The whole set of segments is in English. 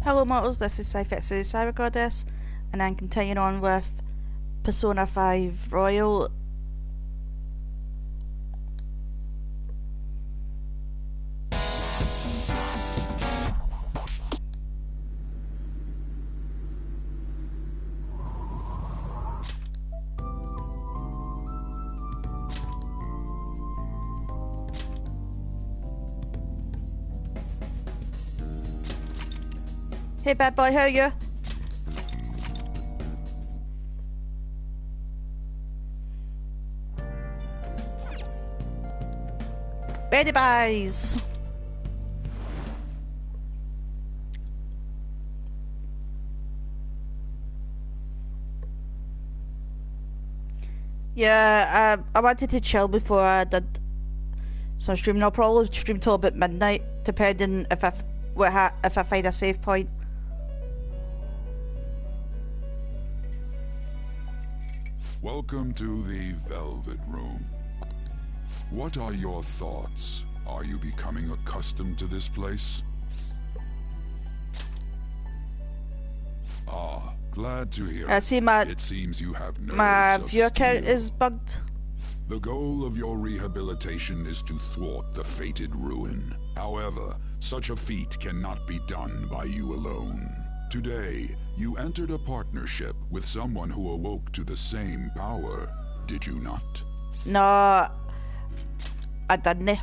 Hello mortals, this is Cyphyxia Cybergoddess, and I'm continuing on with Persona 5 Royal. Hey bad boy, how are you? Ready buys! Yeah, I wanted to chill before I did some streaming. I'll probably stream till about midnight, depending if I find a save point. Welcome to the Velvet Room. What are your thoughts? Are you becoming accustomed to this place? Ah, glad to hear. I see it seems you have nerves my of viewer count steel. is bugged. The goal of your rehabilitation is to thwart the fated ruin. However, such a feat cannot be done by you alone. Today, you entered a partnership with someone who awoke to the same power, did you not? No, I didn't.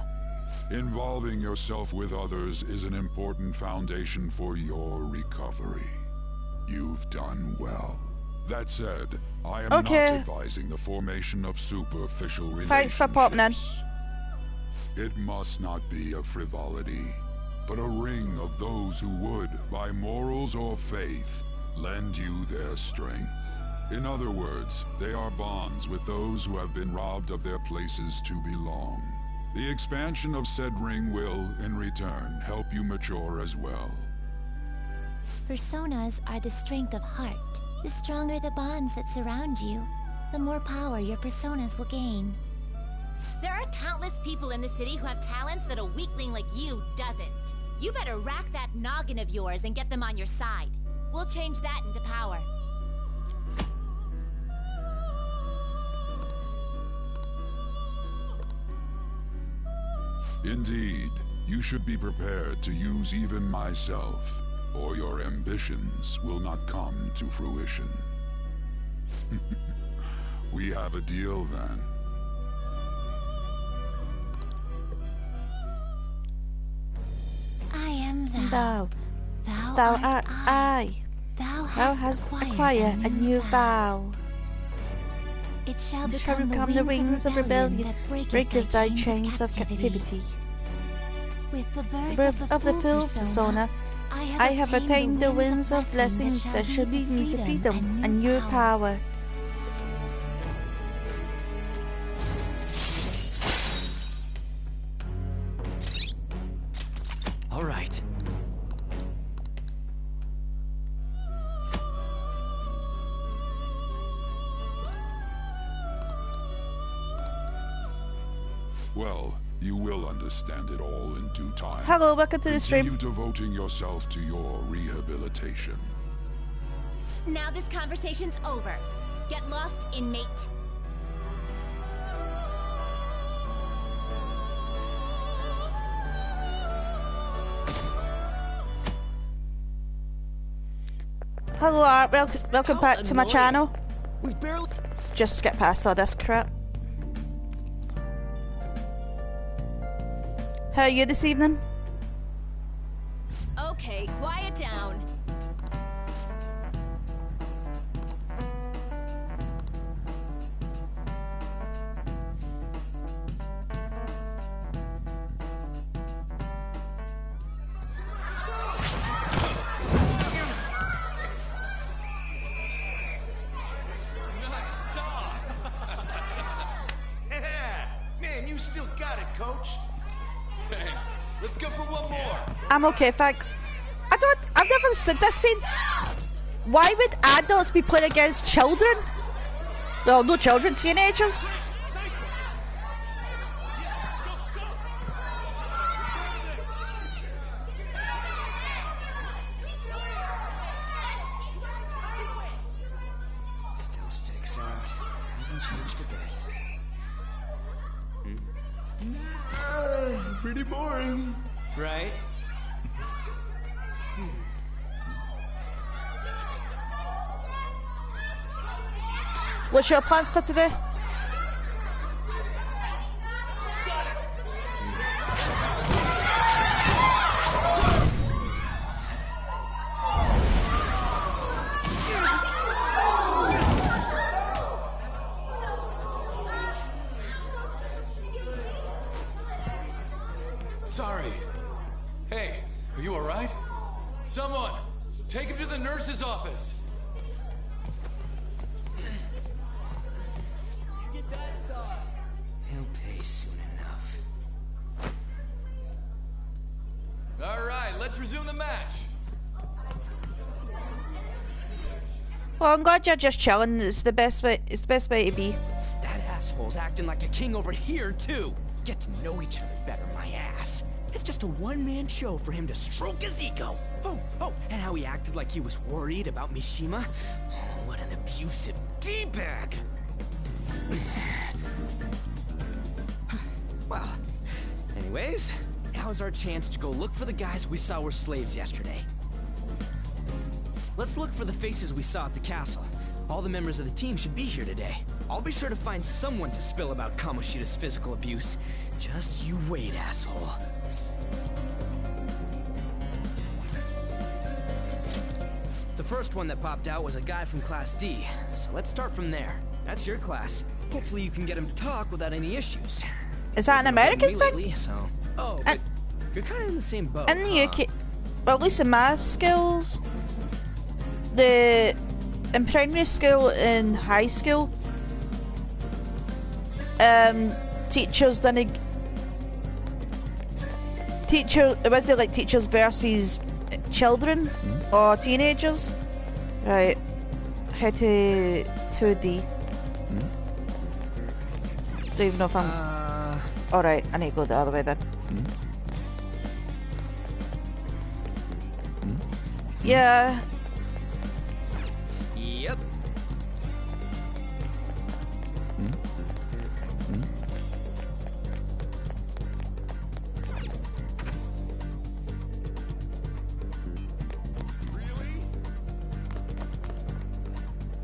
Involving yourself with others is an important foundation for your recovery. You've done well. That said, I am not advising the formation of superficial relationships. Thanks for popping in. It must not be a frivolity, but a ring of those who would, by morals or faith, lend you their strength. In other words, they are bonds with those who have been robbed of their places to belong. The expansion of said ring will, in return, help you mature as well. Personas are the strength of heart. The stronger the bonds that surround you, the more power your personas will gain. There are countless people in the city who have talents that a weakling like you doesn't. You better rack that noggin of yours and get them on your side. We'll change that into power. Indeed, you should be prepared to use even myself, or your ambitions will not come to fruition. We have a deal then. I am thou. Thou art I. Thou hast acquired a new vow. It shall become the wings of rebellion that breaketh thy chains of captivity. With the birth of the full persona, I have attained the winds of blessings that shall lead me to freedom and new power. All right. Well, you will understand it all in due time. Hello, welcome to the stream. Continue devoting yourself to your rehabilitation. Now this conversation's over. Get lost, inmate. Hello Art, welcome back to my channel. We've barely... Just skip past all this crap. How are you this evening? Okay, quiet down. Still got it, coach. Thanks. Let's go for one more. I'm okay, thanks. I've never understood this scene. Why would adults be playing against children? Well, no children, teenagers. hasn't changed a bit. Pretty boring, right? What's your plans for today? Sorry. Hey, are you alright? Someone, take him to the nurse's office. Get that side. He'll pay soon enough. Alright, let's resume the match. Well, I'm glad you're just chilling. It's the best way. It's the best way to be. That asshole's acting like a king over here, too. Get to know each other better, my ass. It's just a one-man show for him to stroke his ego. Oh, and how he acted like he was worried about Mishima. Oh, what an abusive D-bag. Well, anyways, now's our chance to go look for the guys we saw were slaves yesterday. Let's look for the faces we saw at the castle. All the members of the team should be here today. I'll be sure to find someone to spill about Kamoshida's physical abuse. Just you wait, asshole. The first one that popped out was a guy from Class D, so let's start from there. That's your class. Hopefully you can get him to talk without any issues. Is that an American thing? Lately, so... Oh, but you're kind of in the same boat, In the UK, well, at least in my schools, in primary school and high school, teachers didn't. It wasn't like teachers versus children or teenagers, right? How to 2D. Don't even know if I'm. Alright, I need to go the other way then. Yeah. Yep.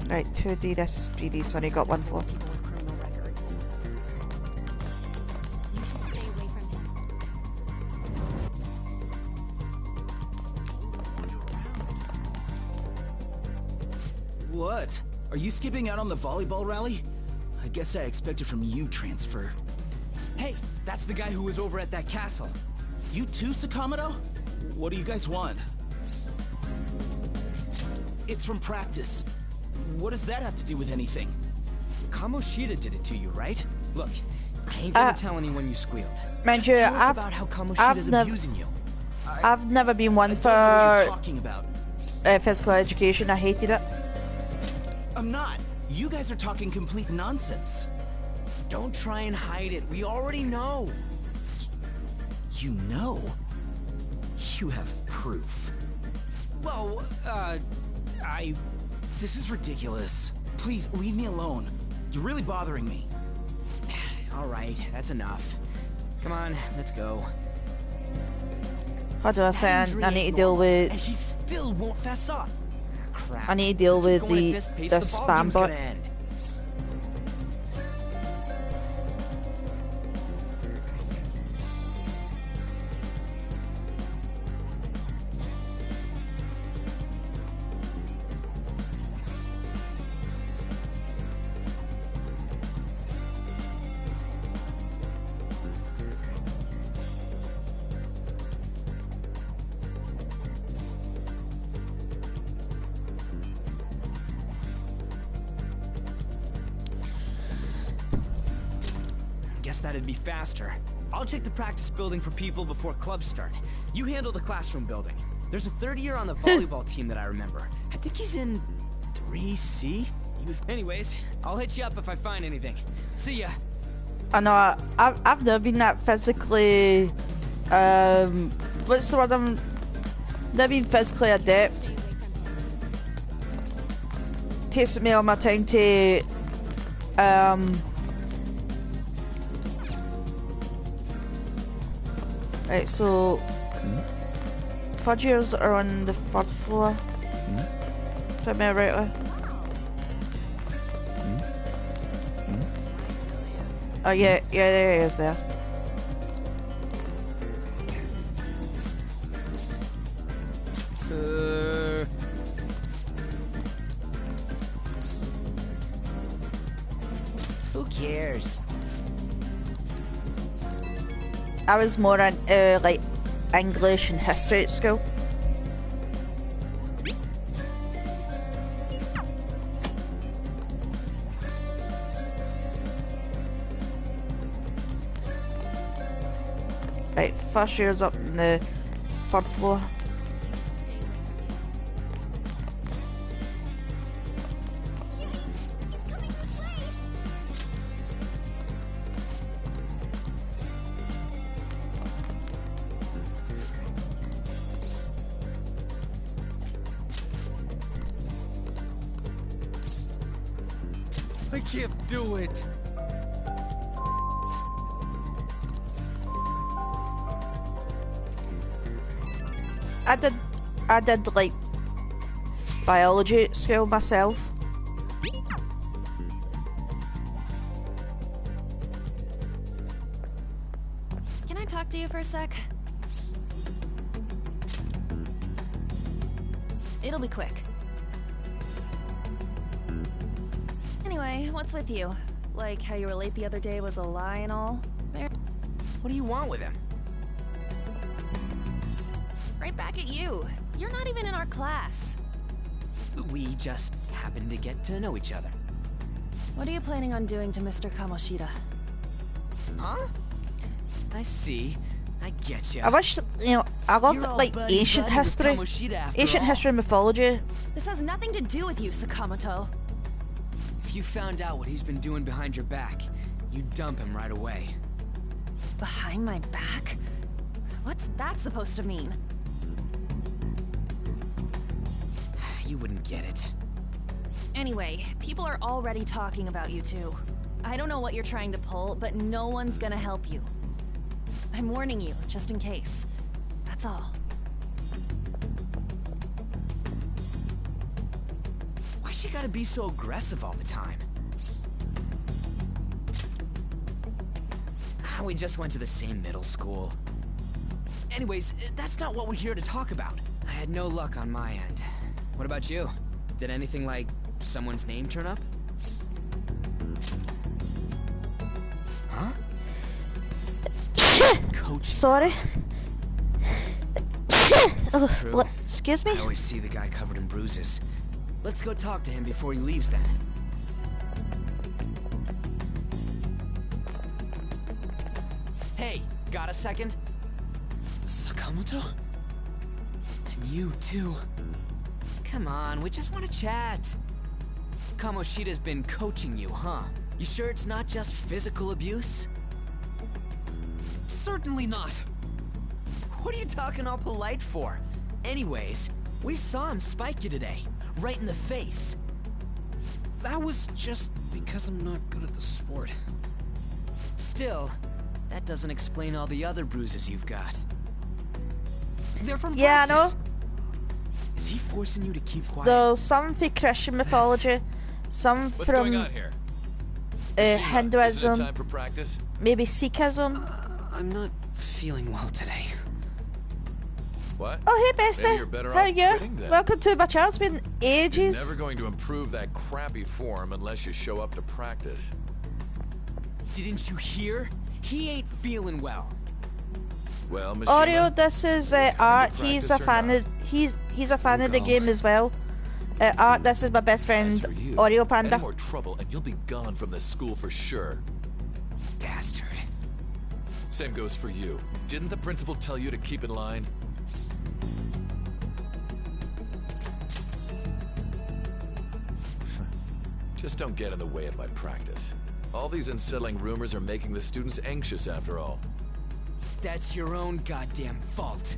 Right, 2D, this is 3D, so I only got one for. What? Are you skipping out on the volleyball rally? I guess I expected from you, Transfer. Hey, that's the guy who was over at that castle. You too, Sakamoto? What do you guys want? It's from practice. What does that have to do with anything? Kamoshida did it to you, right? Look, I ain't gonna tell anyone you squealed. Man, Just tell us about how Kamoshida's abusing you. I've never been one I don't know what you're for talking about. physical education. I hated it. I'm not. You guys are talking complete nonsense. Don't try and hide it. We already know. You know? You have proof. Well, This is ridiculous. Please, leave me alone. You're really bothering me. All right, that's enough. Come on, let's go. How do I say? I need to deal with. And he still won't fess up. Crap. I need to deal with the spam bot. Guess that'd be faster. I'll check the practice building for people before clubs start. You handle the classroom building. There's a third year on the volleyball team that I remember. I think he's in 3C? Anyways, I'll hit you up if I find anything. See ya. I know, I've never been that physically, what's the word, I'm never been physically adept. Takes me all my time to, Right, so fudgers are on the 3rd floor. If I remember rightly. Oh yeah, there he is there. Who cares? I was more in like English and history at school. Right, first year's up in the 3rd floor. I can't do it. I did like biology at school myself. Can I talk to you for a sec? It'll be quick. Anyway, what's with you? Like how you were late the other day was a lie and all? What do you want with him? Right back at you. You're not even in our class. We just happened to get to know each other. What are you planning on doing to Mr. Kamoshida? Huh? I see. I get you. I wish, you know, I love like ancient history, ancient history and mythology. This has nothing to do with you, Sakamoto. If you found out what he's been doing behind your back, you'd dump him right away. Behind my back? What's that supposed to mean? You wouldn't get it. Anyway, people are already talking about you two. I don't know what you're trying to pull, but no one's gonna help you. I'm warning you, just in case. That's all. Why she gotta be so aggressive all the time? We just went to the same middle school. Anyways, that's not what we're here to talk about. I had no luck on my end. What about you? Did anything like someone's name turn up? Huh? Coach. Sorry. Oh, True. what? Excuse me? I always see the guy covered in bruises. Let's go talk to him before he leaves then. Hey, got a second? Sakamoto? And you too. Come on, we just want to chat. Kamoshida's been coaching you, huh? You sure it's not just physical abuse? Certainly not. What are you talking all polite for? Anyways, we saw him spike you today, right in the face. That was just because I'm not good at the sport. Still, that doesn't explain all the other bruises you've got. They're from Yeah, I practice. know. Is he forcing you to keep quiet? There's some for Christian mythology, some What's going on from here? Hinduism, Is it time for practice? maybe Sikhism. I'm not feeling well today. What? Oh, hey, Maybe you're bestie. better How are off you? quitting then. Welcome to my channel. It's been You're ages. never going to improve that crappy form unless you show up to practice. Didn't you hear? He ain't feeling well. Well, Mishima, Oreo, this is are you coming to Art. He's a practice or fan not? of he's a fan of the go. game as well. Art, this is my best friend, As for you, Oreo any Panda. more trouble and you'll be gone from this school for sure. Bastard. Same goes for you. Didn't the principal tell you to keep in line? Just don't get in the way of my practice. All these unsettling rumors are making the students anxious after all. That's your own goddamn fault.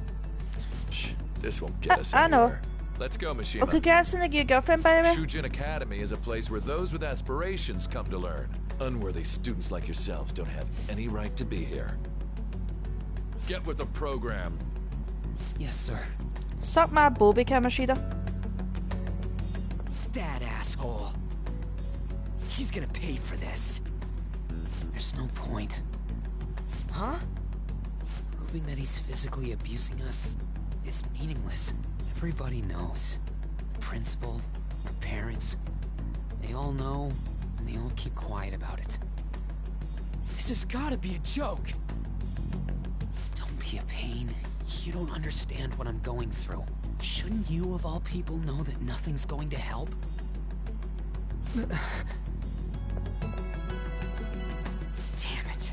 This won't get us I know. anywhere. Let's go, Mishima. Okay, congrats on the new girlfriend, by the way. Shujin Academy is a place where those with aspirations come to learn. Unworthy students like yourselves don't have any right to be here. Get with the program. Yes, sir. Suck my booby, Kamishida. That asshole. He's gonna pay for this. There's no point. Huh? Proving that he's physically abusing us is meaningless. Everybody knows. The principal, our parents, they all know, and they all keep quiet about it. This has gotta be a joke! Don't be a pain. You don't understand what I'm going through. Shouldn't you, of all people, know that nothing's going to help? Damn it.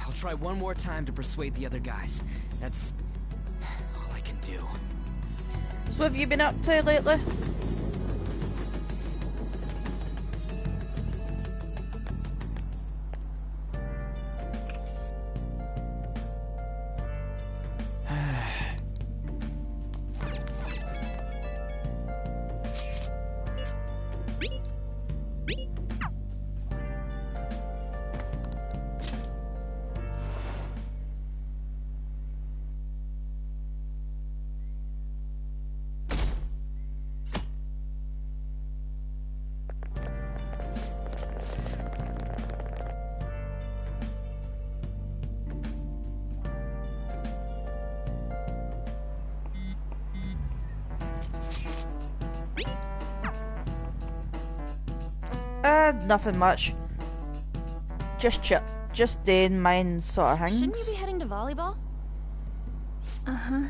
I'll try one more time to persuade the other guys. That's all I can do. So what have you been up to lately? Nothing much. Just doing mine sort of things. Shouldn't you be heading to volleyball? Uh-huh.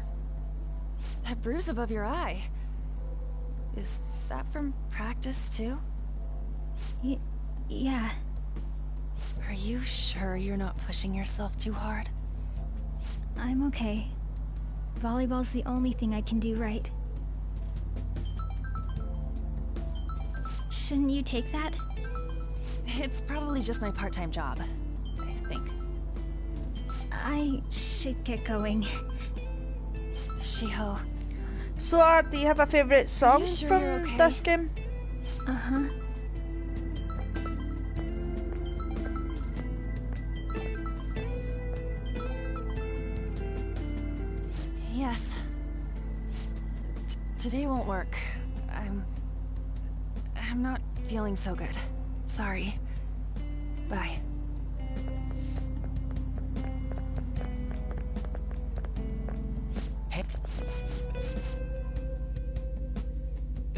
That bruise above your eye. Is that from practice too? Yeah. Are you sure you're not pushing yourself too hard? I'm okay. Volleyball's the only thing I can do right. Shouldn't you take that? It's probably just my part-time job, I think. I should get going. Shiho. So, do you have a favourite song sure from you're okay? this game? Uh-huh. Yes. Today won't work. I'm not feeling so good. Sorry. Bye. Hey.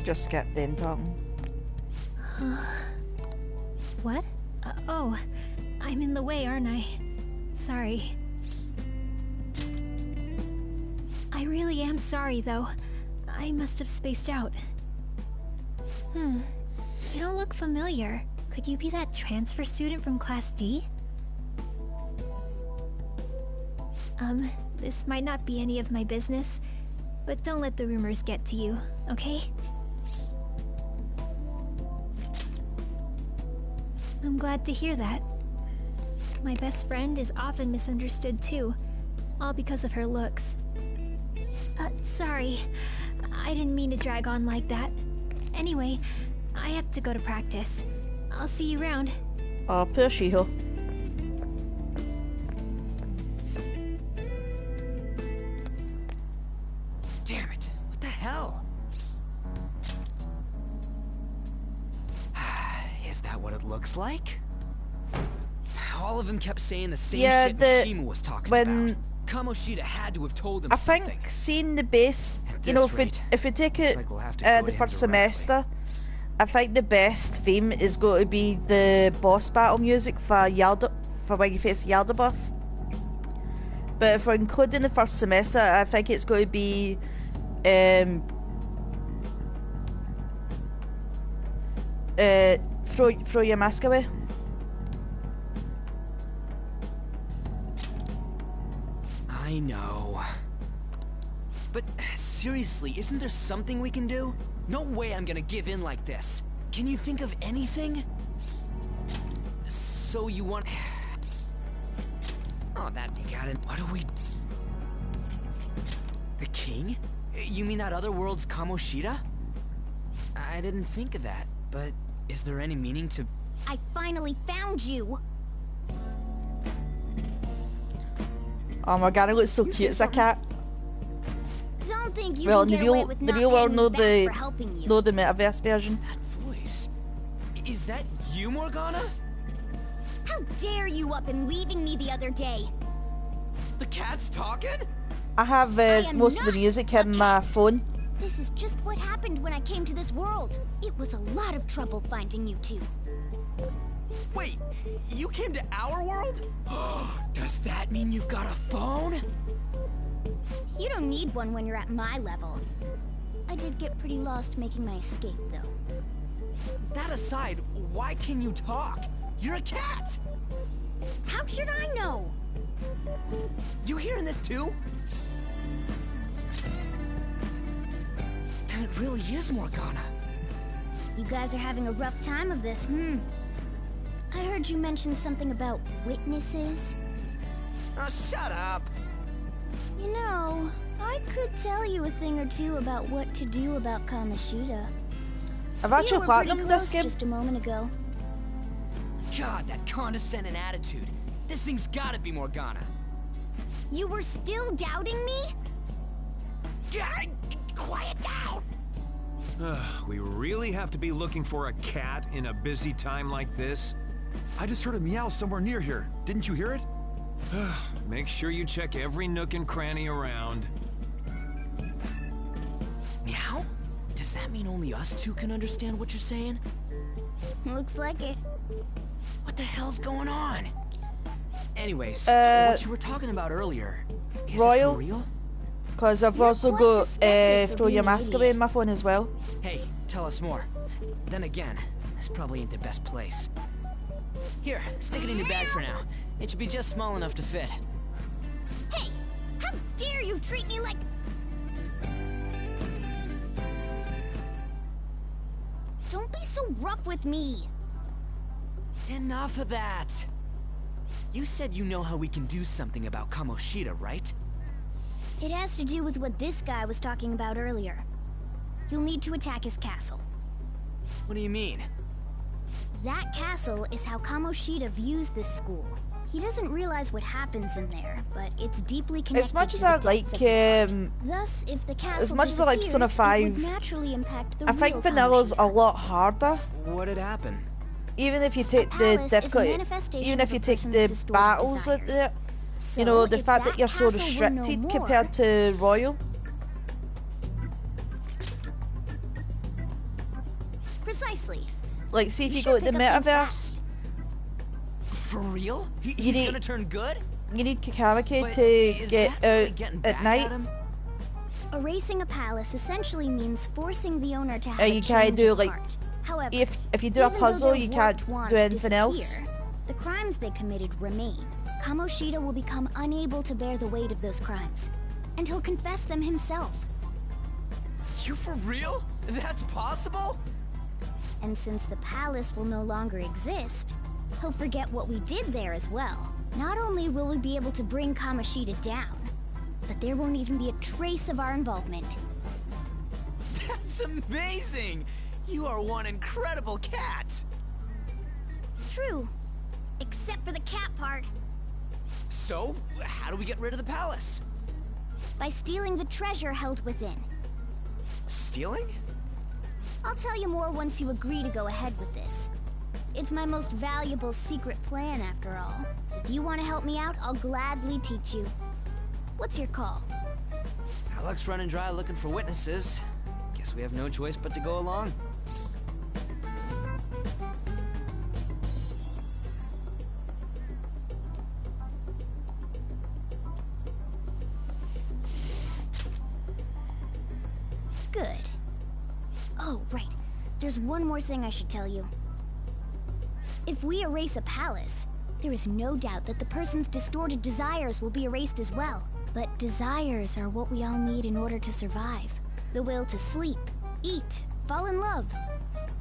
Just kept them talking. What? Oh, I'm in the way, aren't I? Sorry. I really am sorry, though. I must have spaced out. You don't look familiar. Could you be that transfer student from Class D? This might not be any of my business, but don't let the rumors get to you, okay? I'm glad to hear that. My best friend is often misunderstood too, all because of her looks. Sorry. I didn't mean to drag on like that. Anyway, I have to go to practice. I'll see you around. Oh, poor Shiho. Damn it. What the hell? Is that what it looks like? All of them kept saying the same shit Mishima was talking about. Kamoshida had to have told him something. I think seeing the best, you know, if we take it the first semester, I think the best theme is going to be the boss battle music for when you face Yaldabaoth. But if we're including the first semester, I think it's going to be throw your mask away. I know. But seriously, isn't there something we can do? No way I'm gonna give in like this. Can you think of anything? So you want... Oh, that you got it. What do we... king? You mean that other world's Kamoshida? I didn't think of that, but is there any meaning to... I finally found you! Oh, Morgana looks so cute as a cat. Don't think you Well, can get away with the not real world paying me back for helping you. know the metaverse version. That voice... Is that you, Morgana? How dare you up and leaving me the other day? The cat's talking? I have most of the music in my phone. This is just what happened when I came to this world. It was a lot of trouble finding you two. Wait, you came to our world? Does that mean you've got a phone? You don't need one when you're at my level. I did get pretty lost making my escape, though. That aside, why can you talk? You're a cat! How should I know? You hearing this too? Then it really is Morgana. You guys are having a rough time of this, I heard you mention something about witnesses. Oh, shut up! You know, I could tell you a thing or two about what to do about Kamoshida. I've actually platinum this game. Just a moment ago. God, that condescending attitude. This thing's gotta be Morgana. You were still doubting me? Quiet down! We really have to be looking for a cat in a busy time like this? I just heard a meow somewhere near here. Didn't you hear it? Make sure you check every nook and cranny around. Meow? Does that mean only us two can understand what you're saying? Looks like it. What the hell's going on? Anyways, what you were talking about earlier, is Royal? it for real? Because I've also got Throw Your Mask Away in my phone as well. Hey, tell us more. Then again, this probably ain't the best place. Here, stick it in your bag for now. It should be just small enough to fit. Hey! How dare you treat me like... Don't be so rough with me! Enough of that! You said you know how we can do something about Kamoshida, right? It has to do with what this guy was talking about earlier. You'll need to attack his castle. What do you mean? That castle is how Kamoshida views this school. He doesn't realize what happens in there, but it's deeply connected As much to as the I depths like, of his heart. Thus, if the castle as much as I like Persona 5, it would naturally impact the I think real Vanilla's Kamoshida. a lot harder. What had happened? Even if you take the difficulty, even if you take the battles with it, you know, the fact that you're so restricted compared to Royal. Precisely. Like, see if you go to the metaverse. For real? He's need- gonna turn good? You need Kakaraki But to is get that really out getting at back night. at him? Erasing a palace essentially means forcing the owner to have a You can't change do of like heart. However, if you do a even though puzzle, their you can't warped wants do anything else. disappear, the crimes they committed remain. Kamoshida will become unable to bear the weight of those crimes, and he'll confess them himself. You for real? That's possible? And since the palace will no longer exist, he'll forget what we did there as well. Not only will we be able to bring Kamoshida down, but there won't even be a trace of our involvement. That's amazing! You are one incredible cat! True. Except for the cat part. So, how do we get rid of the palace? By stealing the treasure held within. Stealing? I'll tell you more once you agree to go ahead with this. It's my most valuable secret plan, after all. If you want to help me out, I'll gladly teach you. What's your call? Our luck's running dry looking for witnesses. Guess we have no choice but to go along. Good. Oh, right. There's one more thing I should tell you. If we erase a palace, there is no doubt that the person's distorted desires will be erased as well. But desires are what we all need in order to survive. The will to sleep, eat, fall in love.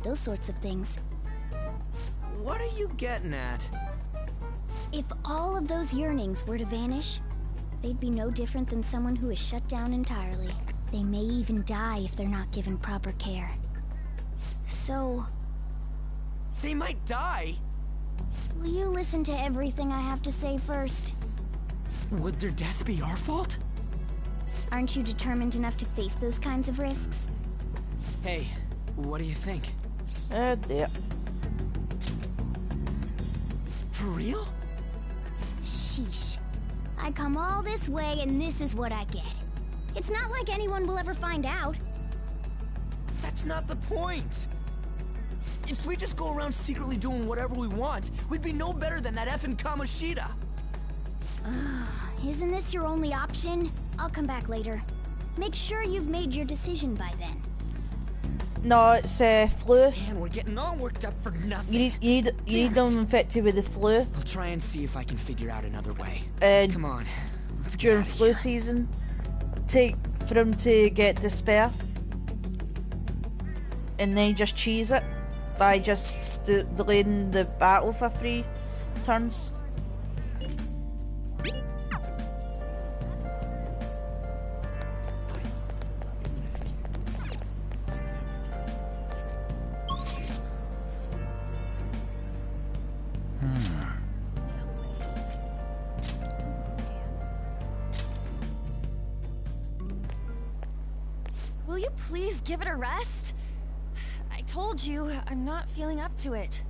Those sorts of things. What are you getting at? If all of those yearnings were to vanish, They'd be no different than someone who is shut down entirely. They may even die if they're not given proper care. So... They might die? will you listen to everything I have to say first? Would their death be our fault? Aren't you determined enough to face those kinds of risks? Hey, what do you think? Oh dear. For real? Sheesh. I come all this way and this is what I get. It's not like anyone will ever find out. That's not the point. If we just go around secretly doing whatever we want, we'd be no better than that effing Kamoshida. Isn't this your only option? I'll come back later. Make sure you've made your decision by then. No, it's flu. Man, we're getting all worked up for nothing. You need them infected with the flu. I'll try and see if I can figure out another way. Come on, let's get during out of flu here. season, for him to get despair, and then just cheese it by just delaying the battle for 3 turns. Will you please give it a rest? I told you, I'm not feeling up to it.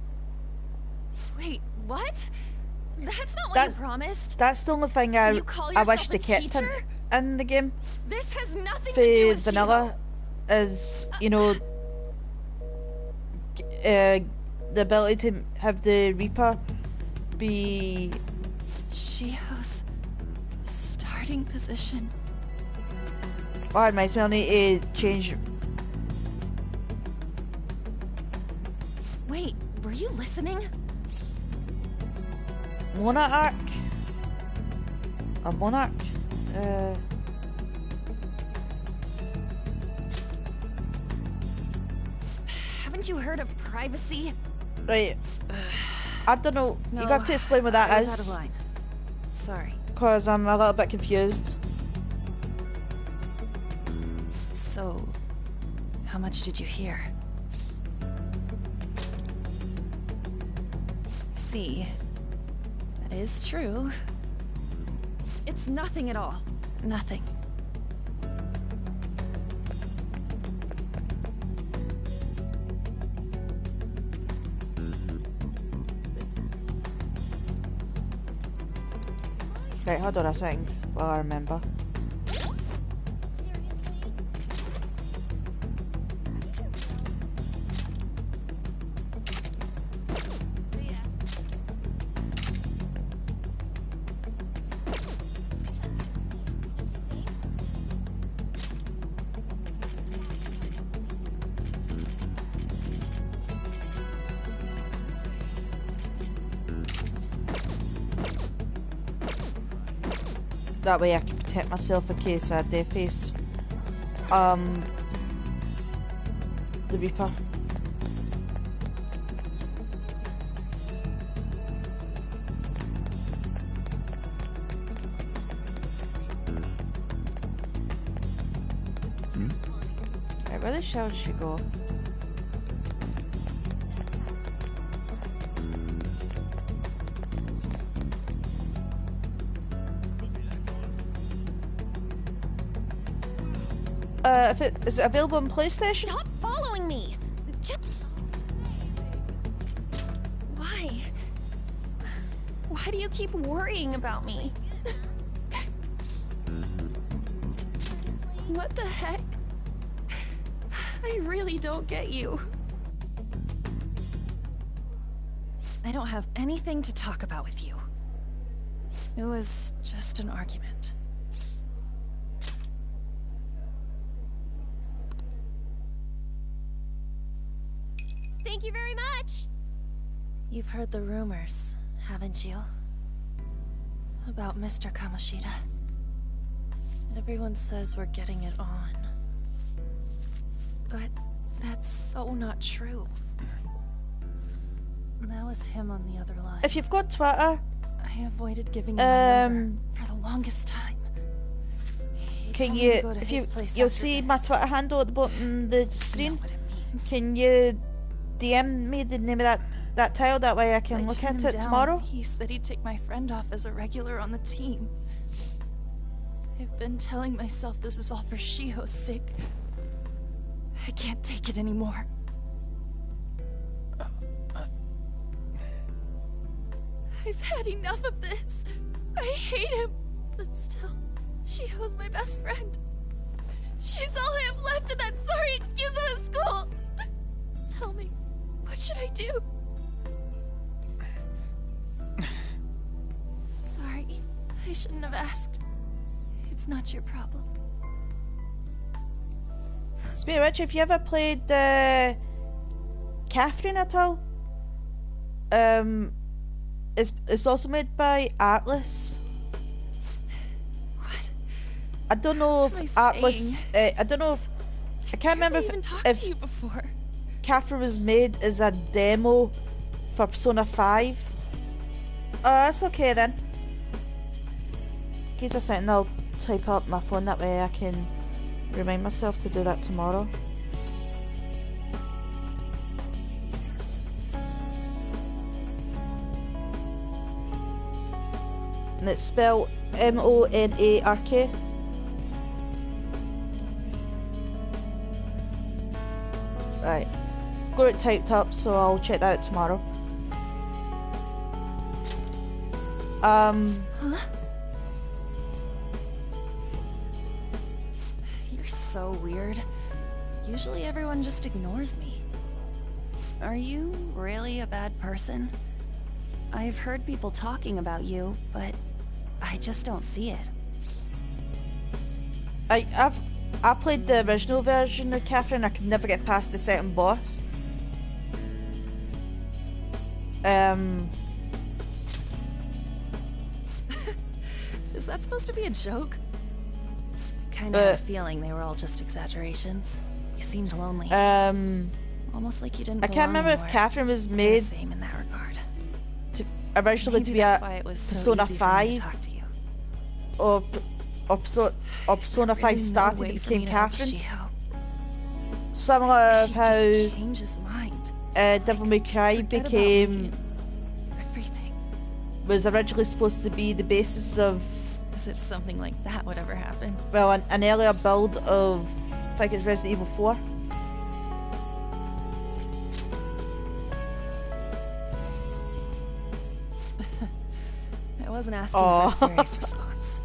Wait, what? That's not what you promised. That's the only thing I wish they kept in the game. This has nothing to do with vanilla is, you know, the ability to have the Reaper be Shiho's starting position. Oh, it reminds me, I need to change. Wait, were you listening? Monarch? A monarch? Haven't you heard of privacy? Right. I don't know. No, you have to explain what that I is. was out of line. Sorry. Because I'm a little bit confused. So, how much did you hear? See, that is true. It's nothing at all. Nothing. Right, hold on a second while I remember. That way I can protect myself in case I do face the Reaper. Right, where the hell did she go? Is it available on PlayStation? Stop following me! Just... Why? Why do you keep worrying about me? What the heck? I really don't get you. I don't have anything to talk about with you. It was just an argument. Thank you very much! You've heard the rumors, haven't you? About Mr. Kamoshida. Everyone says we're getting it on. But that's so not true. That was him on the other line. If you've got Twitter, I avoided giving him my number for the longest time. Can told me to you, go to if his you, place you'll after see this. my Twitter handle at the bottom of the screen. What it means. Can you DM me the name of that tile? That way I can I look turned at him it down. tomorrow. He said he'd take my friend off as a regular on the team. I've been telling myself this is all for Shiho's sake. I can't take it anymore. I've had enough of this. I hate him. But still, Shiho's my best friend. She's all I have left in that sorry excuse of a school. Tell me, what should I do? Sorry, I shouldn't have asked. It's not your problem. Speaking of which, have you ever played Catherine at all? It's also made by Atlas. What? I don't know What am if I Atlas. I don't know if I can't remember I even talked if to you before. Catherine was made as a demo for Persona 5. Oh, that's okay then. In case of something, I'll type up my phone, that way I can remind myself to do that tomorrow. And it's spelled M-O-N-A-R-K. Right. Got it typed up, so I'll check that out tomorrow. Huh? You're so weird. Usually everyone just ignores me. Are you really a bad person? I've heard people talking about you, but I just don't see it. I played the original version of Catherine. I could never get past the second boss. Is that supposed to be a joke? Kinda had a feeling they were all just exaggerations. You seemed lonely. Almost like you didn't I can't remember if Catherine was made the same in that regard. originally to be that's a why it was so Persona easy for me 5 to talk to you. or Persona 5 Really started no way and for me became to help Catherine. Shiho. Similar He how just changed his mind. Devil May Cry Forget about became me. Everything. was originally supposed to be the basis of, As if something like that would ever happen. well, an earlier build of, I think it's Resident Evil 4. I wasn't asking for a serious response.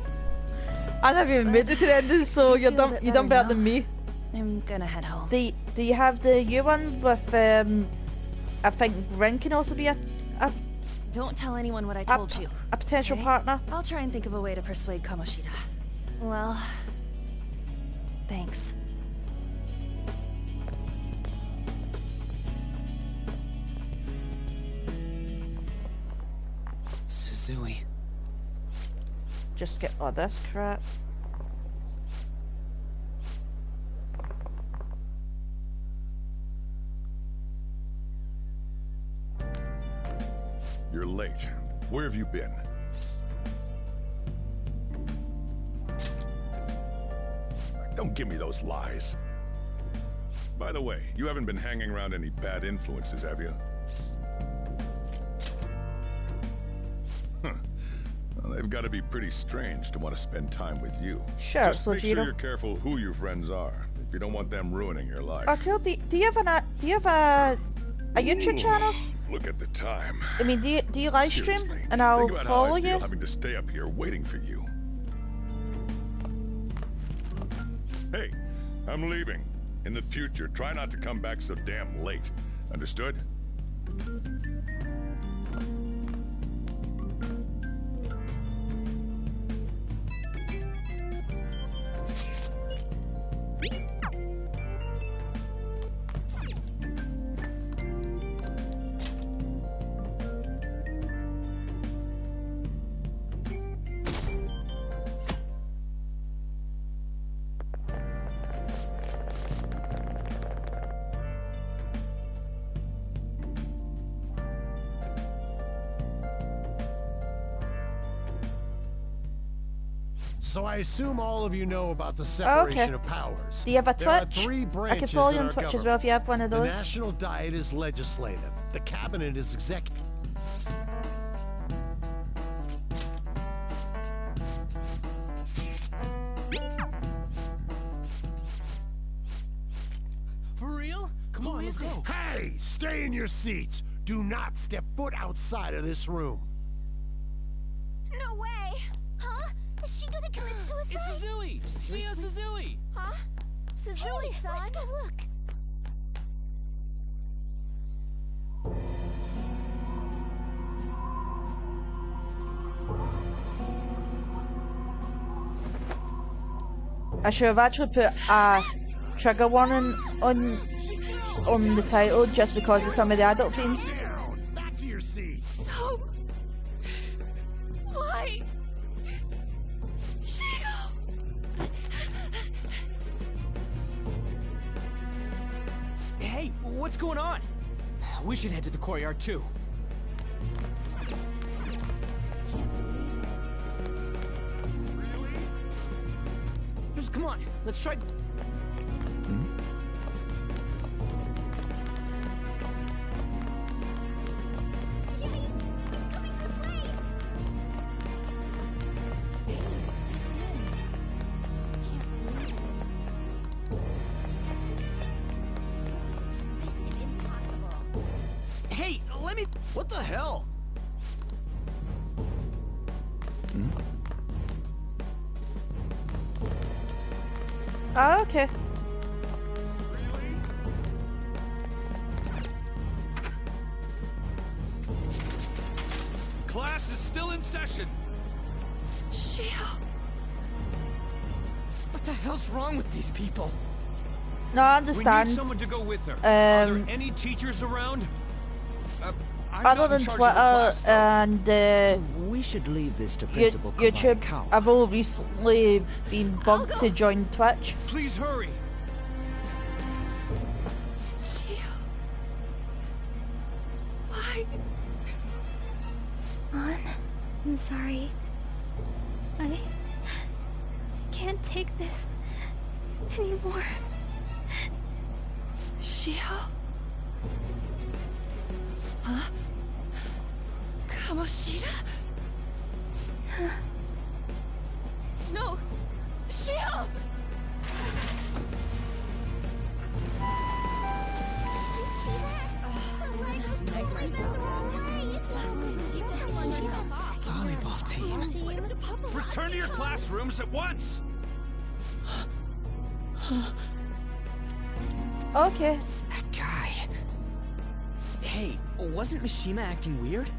I never even made it to the ending, so Do you you're feel a done. bit You done better better than now? me. I'm gonna head home. Do you have the new one with I think Rin can also be a Don't tell anyone what I told you. a potential okay? partner. I'll try and think of a way to persuade Kamoshida. Well, thanks. Suzui. Just get all this crap. You're late. Where have you been? Don't give me those lies. By the way, you haven't been hanging around any bad influences, have you? Well, they've got to be pretty strange to want to spend time with you. Sure, Just so make sure Gino. you're careful who your friends are, if you don't want them ruining your life. Okay, do you have a YouTube channel? Look at the time. I mean, do you live stream? Seriously, And I'll think about follow how I feel you? having to stay up here waiting for you. Hey, I'm leaving. In the future, try not to come back so damn late. Understood? So I assume all of you know about the separation of powers. Do you have a There are Twitch? three branches I can follow you in on our Twitch as well if you have one of The those. National Diet is legislative. The Cabinet is executive. For real? Come on, let's go. Hey, stay in your seats. Do not step foot outside of this room. No way! Huh? Is she gonna commit suicide? It's Suzui! Shia Suzui! Huh? Suzui-san? Let's go look. I should have actually put a trigger warning on the title just because of some of the adult themes. Back to your seats. No. Why? Shio! Hey, what's going on? We should head to the courtyard too. Just come on, let's try. Hey, let me. What the hell? Oh, okay. Class is still in session. Shio. What the hell's wrong with these people? No, I We understand. need someone to go with her. Are there any teachers around? I'm Other not in than charge Twitter of the class, and We should leave this to Principal YouTube, Kawaikawa. I've only recently been bugged to join Twitch. Please hurry. Shio. Why? An, I'm sorry. I can't take this anymore. Shio? Huh? Kamoshida? No! Shio! Volleyball team. Return to your classrooms at once. Okay. That guy. Hey, wasn't Mishima acting weird?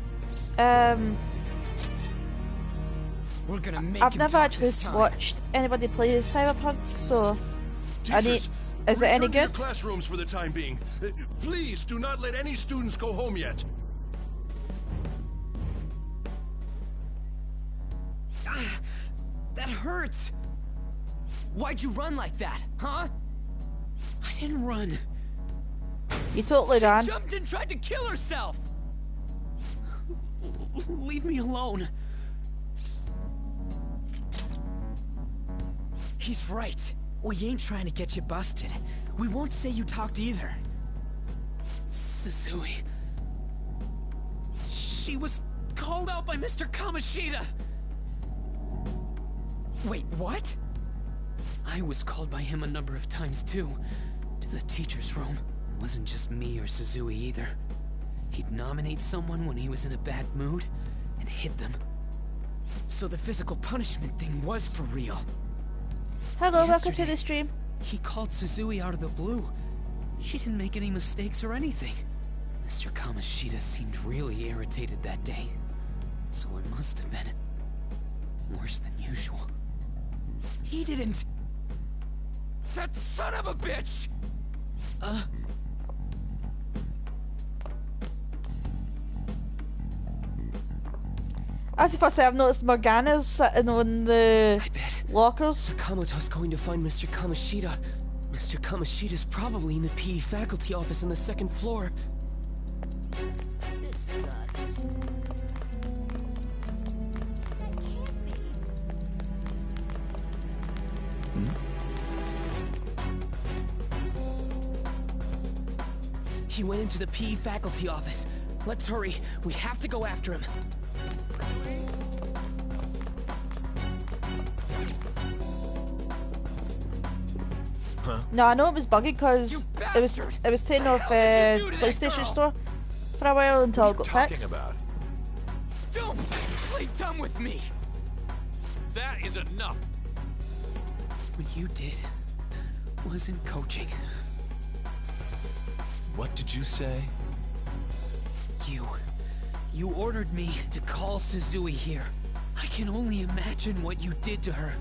We're gonna make I've him never talk actually this time. watched anybody play Cyberpunk, so I need. Teachers, Is it any return to your good? classrooms for the time being. Please do not let any students go home yet. That hurts. Why'd you run like that, huh? I didn't run. You totally She ran. jumped and tried to kill herself. Leave me alone. He's right. We ain't trying to get you busted. We won't say you talked either. Suzui. She was called out by Mr. Kamoshida. Wait, what? I was called by him a number of times too. To the teacher's room. It wasn't just me or Suzui either. He'd nominate someone when he was in a bad mood and hit them. So the physical punishment thing was for real. Hello, welcome to Yesterday, the stream. He called Suzui out of the blue. She didn't make any mistakes or anything. Mr. Kamoshida seemed really irritated that day. So it must have been worse than usual. He didn't... That son of a bitch! That's the first time I've noticed Morgana's sitting on the lockers. Sakamoto's going to find Mr. Kamoshida. Mr. Kamoshida's probably in the PE faculty office on the second floor. This sucks. He went into the PE faculty office. Let's hurry. We have to go after him. Huh? No, I know it was buggy because it was taken off PlayStation Store for a while until it got fixed. About? Don't play dumb with me. That is enough. What you did wasn't coaching. What did you say? You ordered me to call Suzui here. I can only imagine what you did to her.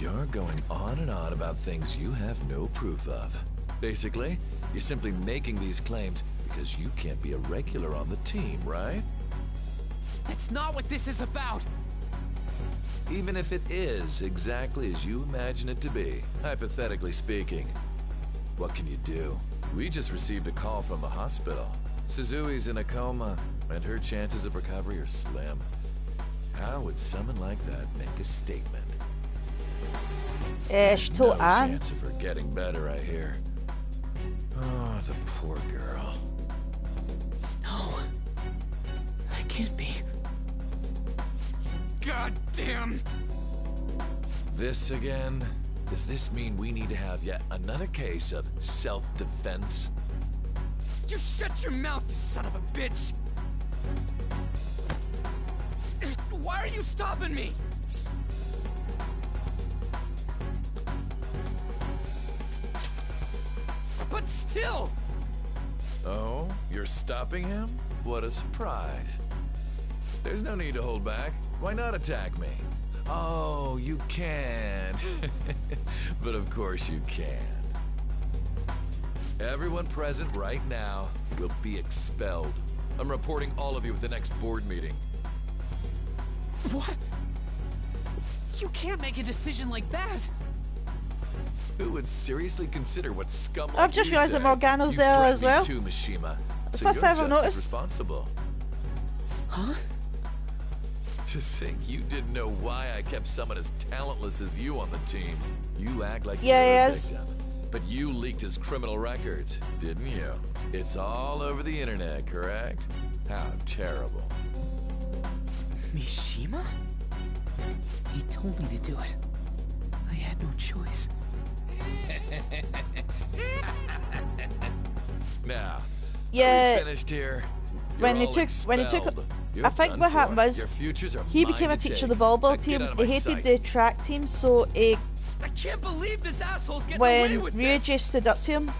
You're going on and on about things you have no proof of. Basically, you're simply making these claims because you can't be a regular on the team, right? That's not what this is about! Even if it is exactly as you imagine it to be, hypothetically speaking, what can you do? We just received a call from the hospital. Suzui's in a coma, and her chances of recovery are slim. How would someone like that make a statement? She told no Anne. chance of her getting better, I hear. Oh, the poor girl. No. That can't be. Goddamn! This again? Does this mean we need to have yet another case of self-defense? You shut your mouth, you son of a bitch! Why are you stopping me? But still! Oh, you're stopping him? What a surprise. There's no need to hold back. Why not attack me? Oh, you can. But of course you can't. Everyone present right now will be expelled. I'm reporting all of you at the next board meeting. What? You can't make a decision like that! Who would seriously consider what scum like I've just realised that Morgana's you there as well. Too, Mishima. The So first you're time I've just as noticed. responsible. Huh? To think you didn't know why I kept someone as talentless as you on the team. You act like Yeah, you're he a is. victim. But you leaked his criminal records, didn't you? It's all over the internet, correct? How terrible. Mishima? He told me to do it. I had no choice. Now, Yeah. are we finished here? When You're they all took, when he took, expelled. I You're think done what for. happened was Your futures are he mine became a to teacher take. of the volleyball Now get team. out of He my hated sight. the track team, so I can't believe this asshole's getting away when with Ryuji this. stood up to him,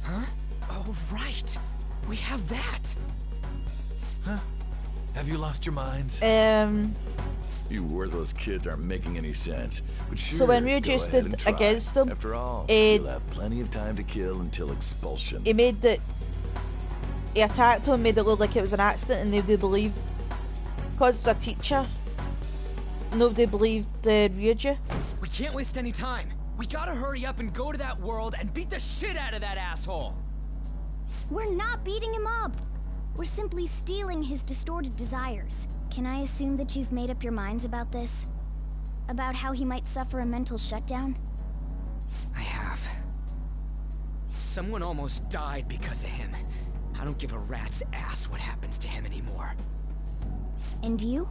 Huh? Oh, right. We have that. Huh? Have you lost your minds? You worthless kids aren't making any sense. But sure, so when go Ryuji ahead stood and try. against him, After all, it- you'll have plenty of time to kill until expulsion. he made the he attacked him, made it look like it was an accident, and nobody believed. Because it's a teacher, nobody believed Ryuji. We can't waste any time. We gotta hurry up and go to that world and beat the shit out of that asshole. We're not beating him up. We're simply stealing his distorted desires. Can I assume that you've made up your minds about this? About how he might suffer a mental shutdown? I have. Someone almost died because of him. I don't give a rat's ass what happens to him anymore. And you?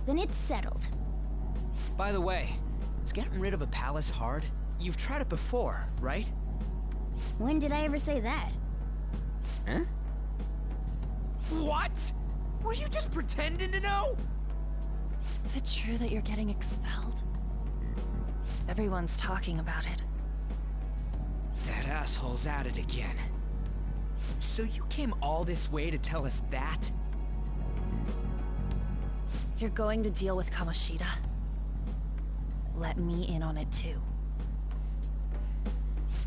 Then it's settled. By the way, is getting rid of a palace hard? You've tried it before, right? When did I ever say that? Huh? What? Were you just pretending to know? Is it true that you're getting expelled? Everyone's talking about it. That asshole's at it again. So you came all this way to tell us that? If you're going to deal with Kamoshida, let me in on it too.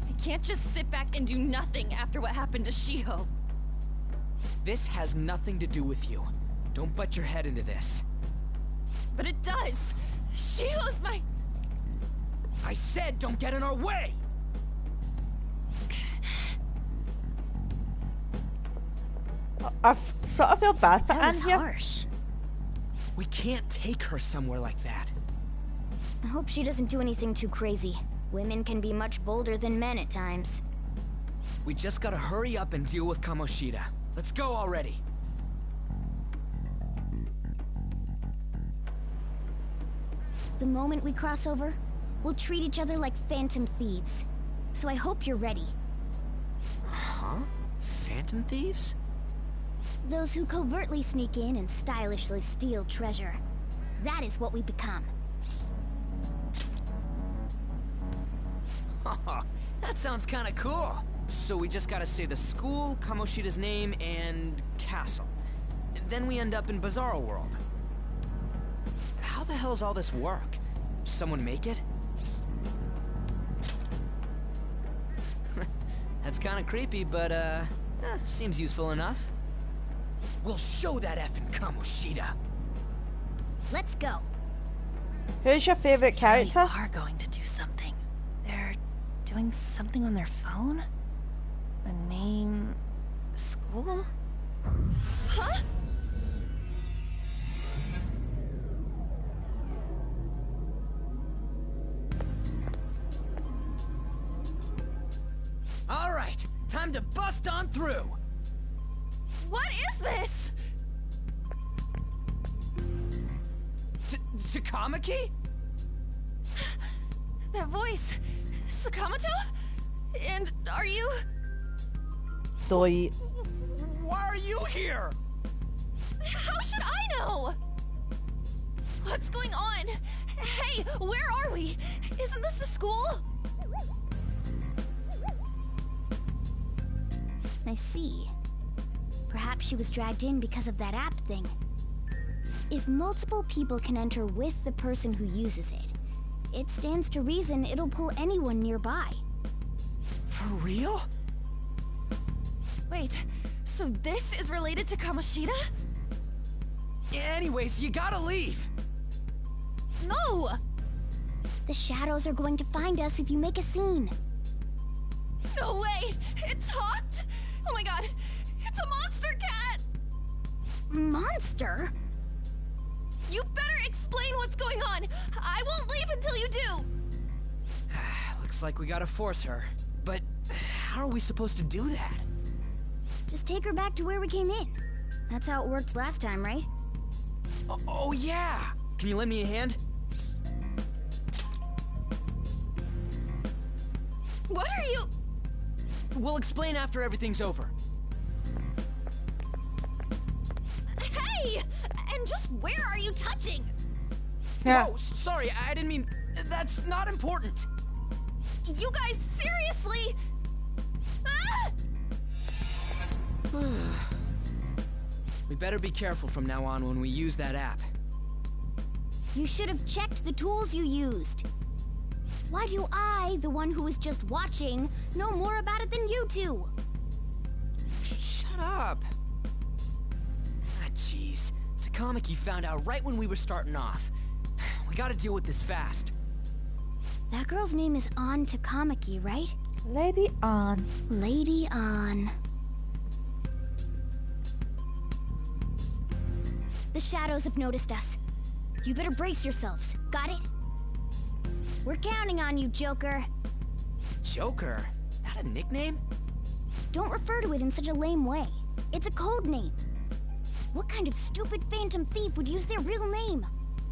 I can't just sit back and do nothing after what happened to Shiho. This has nothing to do with you. Don't butt your head into this. But it does! Shiho's my... I said don't get in our way! I sort of feel bad for That Anne was here. harsh. We can't take her somewhere like that. I hope she doesn't do anything too crazy. Women can be much bolder than men at times. We just gotta hurry up and deal with Kamoshida. Let's go already. The moment we cross over, we'll treat each other like phantom thieves. So I hope you're ready. Huh? Phantom thieves? Those who covertly sneak in and stylishly steal treasure. That is what we become. Oh, that sounds kinda cool. So we just gotta say the school, Kamoshida's name, and castle. Then we end up in Bizarro World. How the hell's all this work? Someone make it? That's kinda creepy, but seems useful enough. We'll show that effing Kamoshida. Let's go. Who's your favorite character? They are going to do something. They're doing something on their phone? A name... school? Huh? All right, time to bust on through. What is this? Takamaki? That voice. Sakamoto? And are you... Doi. Why are you here? How should I know? What's going on? Hey, where are we? Isn't this the school? I see. Perhaps she was dragged in because of that app thing. If multiple people can enter with the person who uses it, it stands to reason it'll pull anyone nearby. For real? Wait, so this is related to Kamoshida? Anyways, you gotta leave. No! The shadows are going to find us if you make a scene. No way! It talked? Oh my god! It's a monster cat! Monster? You better explain what's going on! I won't leave until you do! Looks like we gotta force her. But how are we supposed to do that? Just take her back to where we came in. That's how it worked last time, right? Oh yeah! Can you lend me a hand? What are you... We'll explain after everything's over. Hey! And just where are you touching? Yeah. Oh, sorry, I didn't mean... That's not important. You guys, seriously? Ah! We better be careful from now on when we use that app. You should have checked the tools you used. Why do I, the one who was just watching, know more about it than you two? Shut up. Ah, jeez. Takamaki found out right when we were starting off. We gotta deal with this fast. That girl's name is An Takamaki, right? Lady An. Lady An. The shadows have noticed us. You better brace yourselves. Got it? We're counting on you, Joker. Joker? That a nickname? Don't refer to it in such a lame way. It's a code name. What kind of stupid phantom thief would use their real name?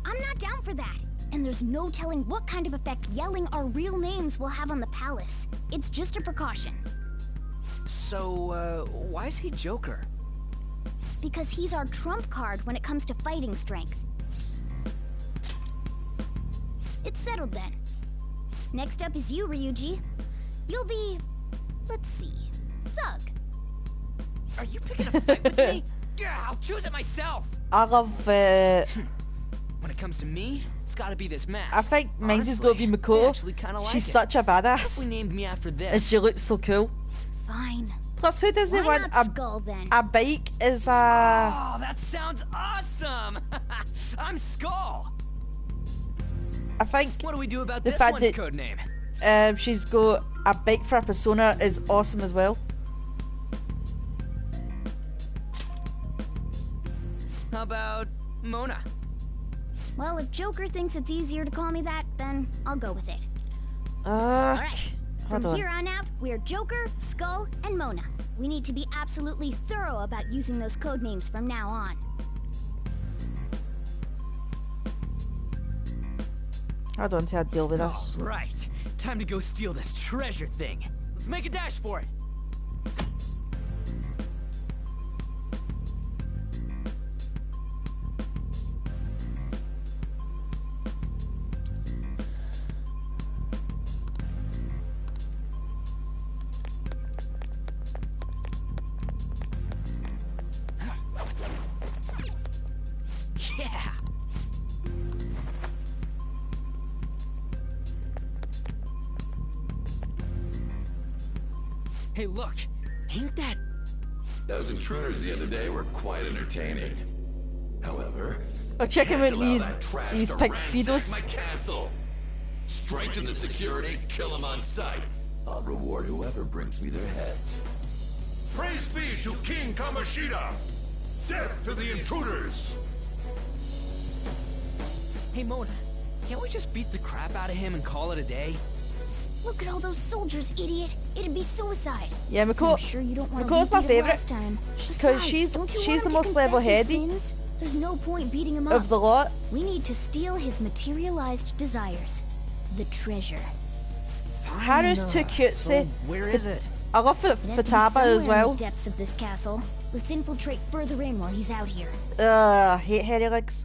I'm not down for that. And there's no telling what kind of effect yelling our real names will have on the palace. It's just a precaution. So, why is he Joker? Because he's our trump card when it comes to fighting strength. It's settled then. Next up is you, Ryuji. You'll be... let's see... Thug. Are you picking a fight with me? Yeah, I'll choose it myself! I love... When it comes to me, it's gotta be this mask. I think mine's is gonna be Makoto. She's such a badass. We named me after this. And she looks so cool. Fine. Plus, who doesn't Why want not Skull, then? a bike is a... Oh, that sounds awesome! I'm Skull! I think... What do we do about the this fact one's that, code name? She's got a bike for a persona is awesome as well. How about Mona? Well, if Joker thinks it's easier to call me that, then I'll go with it. Alright. From here on out, we're Joker, Skull, and Mona. We need to be absolutely thorough about using those code names from now on. I don't think I'd deal with this. Right. Time to go steal this treasure thing. Let's make a dash for it. Yeah. Hey, look. Ain't that... Those intruders the other day were quite entertaining. However, I'll check him with these pink ransack speedos. my castle. Strengthen the security, kill them on sight. I'll reward whoever brings me their heads. Praise be to King Kamoshida! Death to the intruders! Hey, Mona. Can't we just beat the crap out of him and call it a day? Look at all those soldiers, idiot. It'd be suicide. Yeah, I'm sure you don't want to Mako's my repeat it favourite last time. because she's the most level-headed There's no point beating him up. of the lot. We need to steal his materialized desires. The treasure. Haru's too cutesy. So where is it? I love Futaba as well. In the depths of this castle. Let's infiltrate further in while he's out here. Hate hairy legs.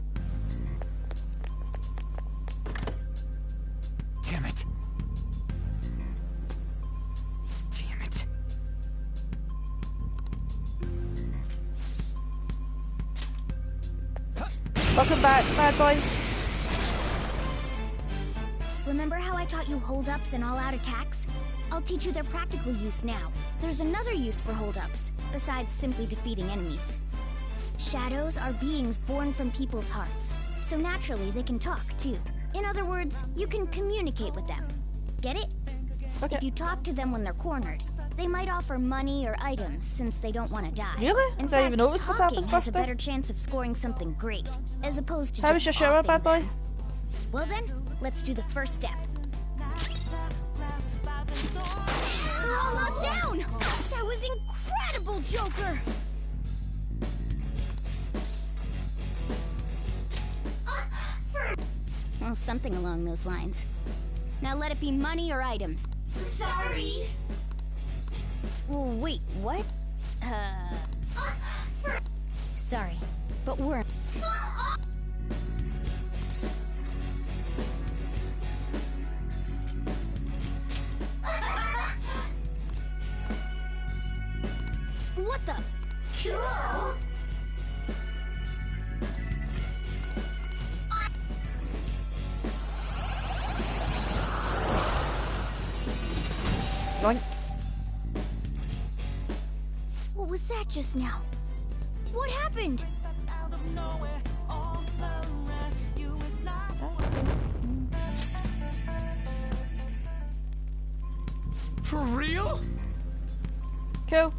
Damn it. Damn it. Welcome back, bad boys. Remember how I taught you hold-ups and all-out attacks? I'll teach you their practical use now. There's another use for hold-ups, besides simply defeating enemies. Shadows are beings born from people's hearts, so naturally they can talk, too. In other words, you can communicate with them. Get it? Okay. If you talk to them when they're cornered, they might offer money or items since they don't want to die. Really? In Did fact, I even notice talking Futaba's has a birthday? better chance of scoring something great, as opposed to How was just your shower, offing bad boy? them. Well then, let's do the first step. We're all locked down! That was incredible, Joker! Well, something along those lines. Now let it be money or items. Sorry. Well, wait, what? Sorry, but we're... What the? Cool. Yoink. What was that just now? What happened? For real? Cool.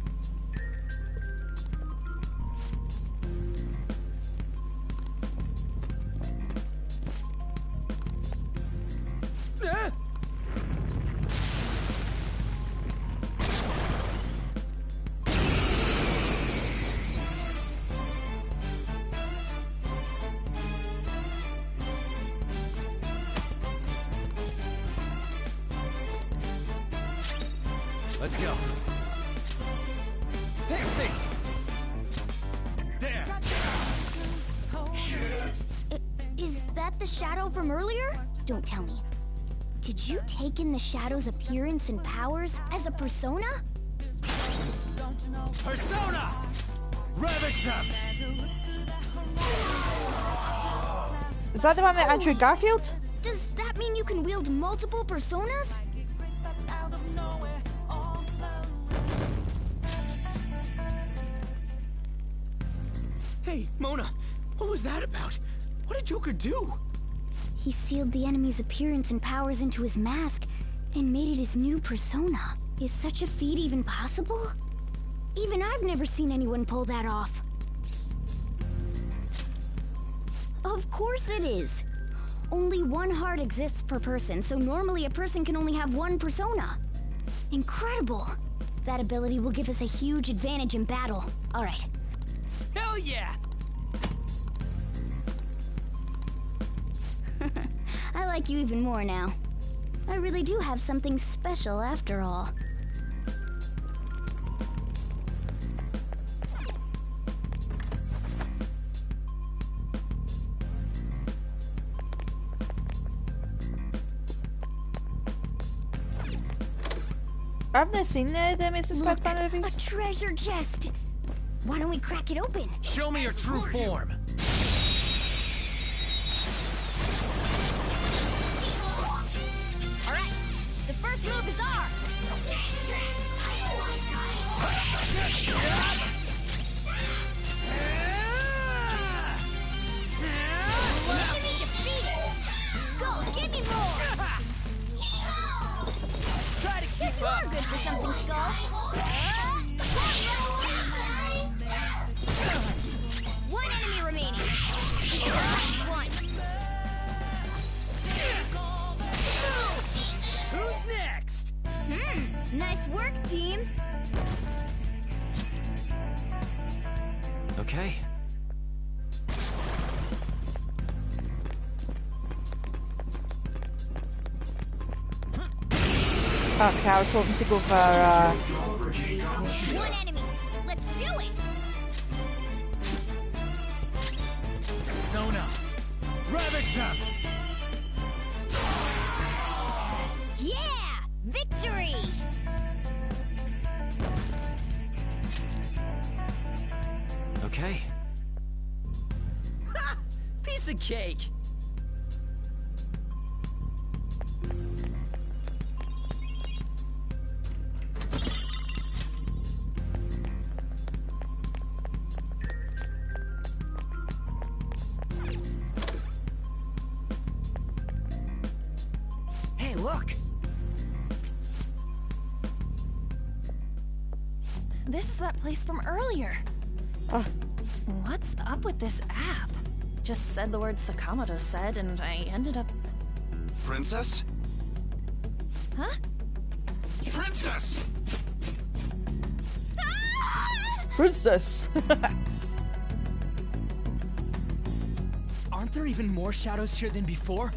Let's go. Pixie! There! Is that the shadow from earlier? Don't tell me. Did you take in the shadow's appearance and powers as a persona? Persona! Ravage them! Is that the one that Andrew Garfield? Does that mean you can wield multiple personas? Hey, Mona, what was that about? What did Joker do? He sealed the enemy's appearance and powers into his mask and made it his new persona. Is such a feat even possible? Even I've never seen anyone pull that off. Of course it is. Only one heart exists per person, so normally a person can only have one persona. Incredible! That ability will give us a huge advantage in battle. Alright. Hell yeah! I like you even more now. I really do have something special after all. I've never seen the Mrs. Fazbear movies. A treasure chest! Why don't we crack it open? Show me your true form! Alright, the first move is ours! Enemy defeated! Skull, give me more! Try to keep up! You're good for something, Skull! One enemy remaining! This is our last one! Who's next? Nice work, team! Okay. Okay, I was hoping to go for One enemy! Let's do it! Sona! Ravage them! Yeah! Victory! Okay. Ha! Piece of cake! Hey, look! This is that place from earlier. What's up with this app? Just said the word Sakamoto said, and I ended up... Princess? Huh? Princess! Princess. Aren't there even more shadows here than before?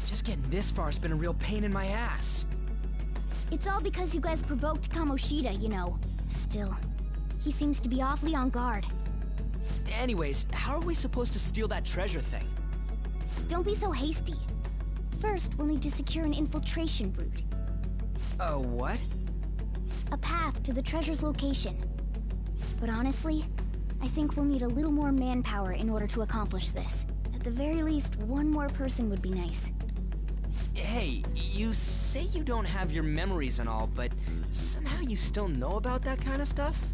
Just getting this far has been a real pain in my ass. It's all because you guys provoked Kamoshida, you know. Still, he seems to be awfully on guard. Anyways, how are we supposed to steal that treasure thing? Don't be so hasty. First, we'll need to secure an infiltration route. What? A path to the treasure's location. But honestly, I think we'll need a little more manpower in order to accomplish this. At the very least, one more person would be nice. Hey, you say you don't have your memories and all, but somehow you still know about that kind of stuff?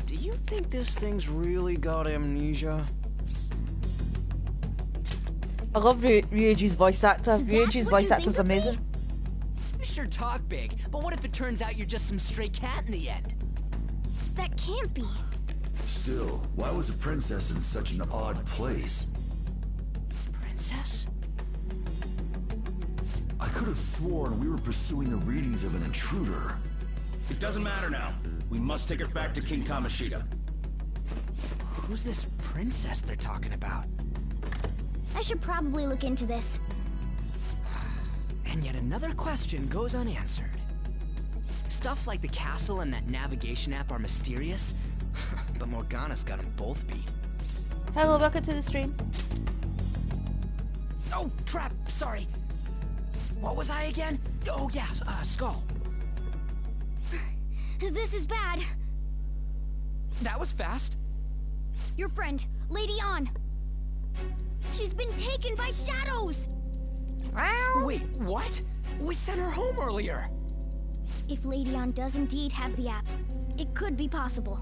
Do you think this thing's really got amnesia? I love Ryuji's voice actor. Ryuji's voice actor's amazing. You sure talk big, but what if it turns out you're just some stray cat in the end? That can't be. Still, why was a princess in such an odd place? Princess? I could have sworn we were pursuing the readings of an intruder. It doesn't matter now. We must take her back to King Kamoshida. Who's this princess they're talking about? I should probably look into this. And yet another question goes unanswered. Stuff like the castle and that navigation app are mysterious, but Morgana's got them both beat. Hello, welcome to the stream. Oh, crap, sorry. What was I again? Oh, yeah, Skull. This is bad. That was fast. Your friend, Lady An. She's been taken by shadows! Wait, what? We sent her home earlier. If Lady An does indeed have the app, it could be possible.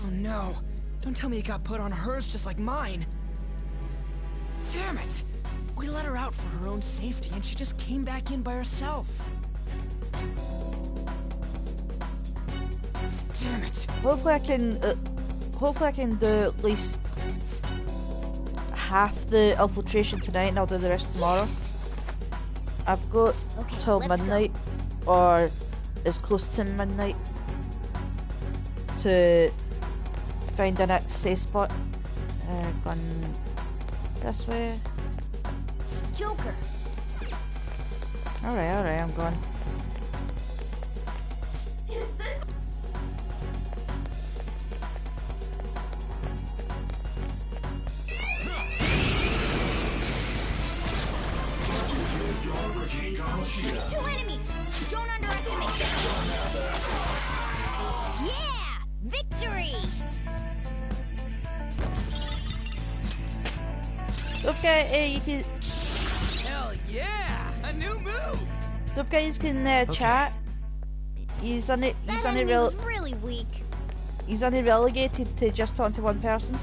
Oh no. Don't tell me it got put on hers just like mine. Damn it! We let her out for her own safety and she just came back in by herself. Damn it. Hopefully I can do at least half the infiltration tonight and I'll do the rest tomorrow. I've got till midnight, or as close to midnight, to find an access spot. Gone this way. Joker. Alright, I'm gone. There's 2 enemies! Don't underestimate them! Yeah! Victory! Okay, you can... Hell yeah! A new move! Don't guys can chat. He's only really weak. He's only relegated to just talking to one person.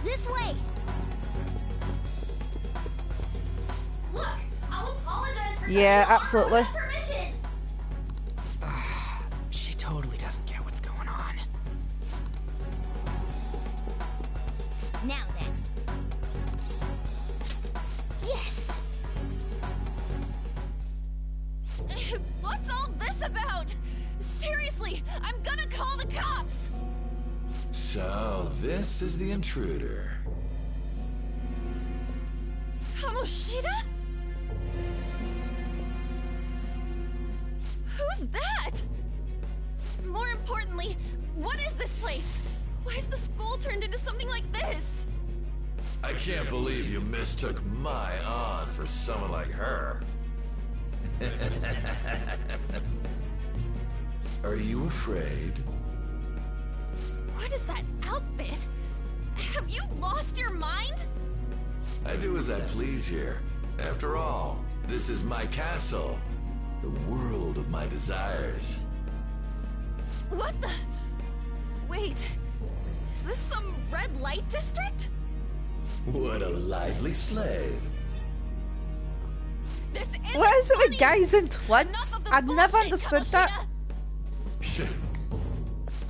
This way! Look, I'll apologize for Yeah, absolutely. She totally doesn't get what's going on. Now then. Yes! What's all this about? Seriously, I'm gonna call the cops! So, this is the intruder. Kamoshida? Who's that? More importantly, what is this place? Why is the school turned into something like this? I can't believe you mistook my aunt for someone like her. Are you afraid? What is that outfit? Have you lost your mind? I do as I please here. After all, this is my castle. The world of my desires. What the? Wait, is this some red light district? What a lively slave. This isn't What is it with funny. guys and twins? I never understood that.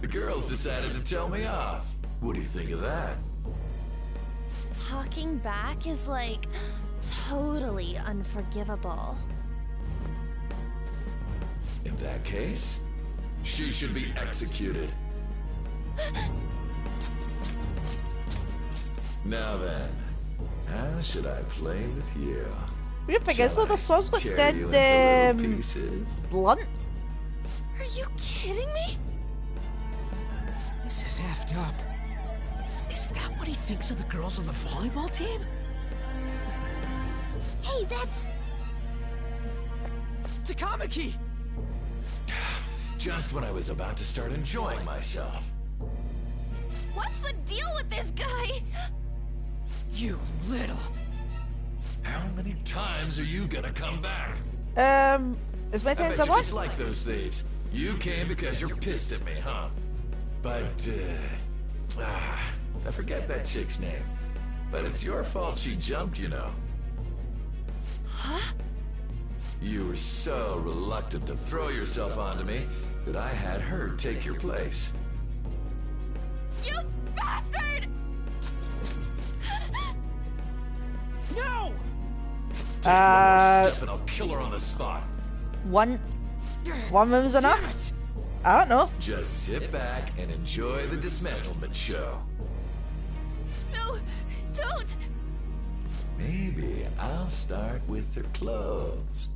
The girls decided to tell me off. What do you think of that? Talking back is like totally unforgivable. In that case, she should be executed. Now then, how should I play with you? Weird thing is though, the swords look Tear dead you into little pieces? blunt. Are you kidding me? This is effed up. Is that what he thinks of the girls on the volleyball team? Hey, that's... Takamaki! Just when I was about to start enjoying myself. What's the deal with this guy? You little... How many times are you gonna come back? As many I times bet as I you're want. just like those thieves. You came because you're pissed at me, huh? But, I forget that chick's name. But it's your fault she jumped, you know. Huh? You were so reluctant to throw yourself onto me that I had her take your place. You bastard! No! Step and I'll kill her on the spot. One move's enough? I don't know. Just sit back and enjoy the dismantlement show. No, don't! Maybe I'll start with her clothes.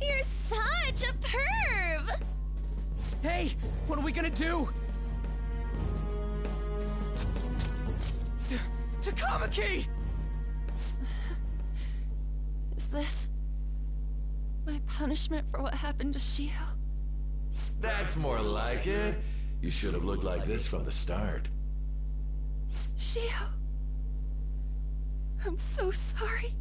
You're such a perv! Hey, what are we gonna do? Takamaki! Is this my punishment for what happened to Shio? That's more like it. You should have looked like this from the start. Shio, I'm so sorry.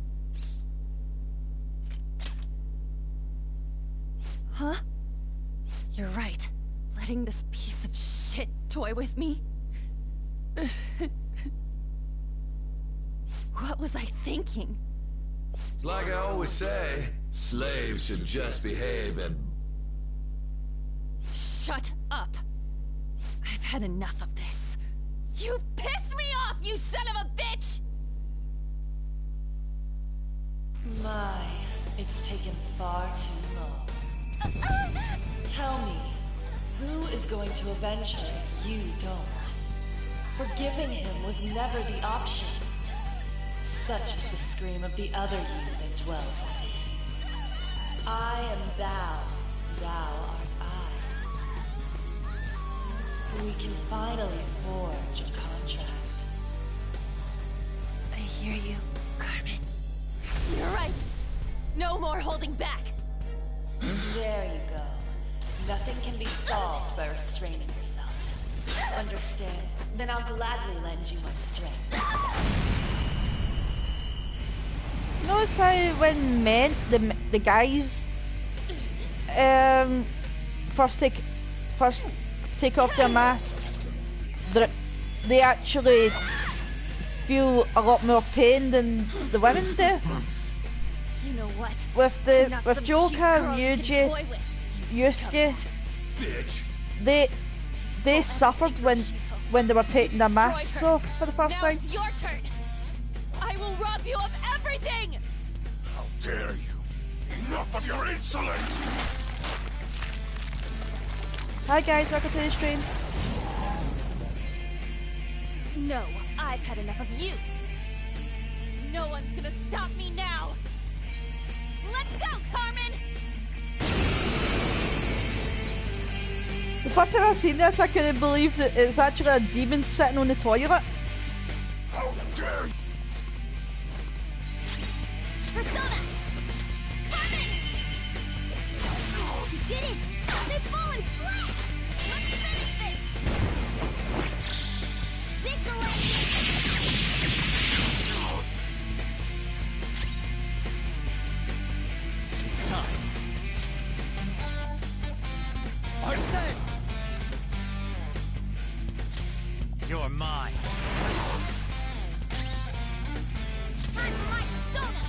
Huh? You're right. Letting this piece of shit toy with me? What was I thinking? It's like I always say, slaves should just behave and... Shut up! I've had enough of this. You pissed me off, you son of a bitch! My, it's taken far too long. Tell me, who is going to avenge her if you don't? Forgiving him was never the option. Such is the scream of the other you that dwells within. I am thou, thou art I. We can finally forge a contract. I hear you, Carmen. You're right. No more holding back. There you go. Nothing can be solved by restraining yourself. Understand? Then I'll gladly lend you my strength. Notice how when the guys first take off their masks, they actually feel a lot more pain than the women do. You know what? With Joka, Yuji, Yusuke, they suffered when they were taking their masks off for the first time. Now it's your turn. I will rob you of everything. How dare you! Enough of your insolence! Hi guys, welcome to the stream. No, I've had enough of you. No one's gonna stop me now. Let's go, Carmen! The first time I seen this, I couldn't believe that it's actually a demon sitting on the toilet. How dare you! Persona! Carmen! You did it! They've fallen flat! Let's finish this! This'll end It's time. Arsene! You're mine. time for my persona!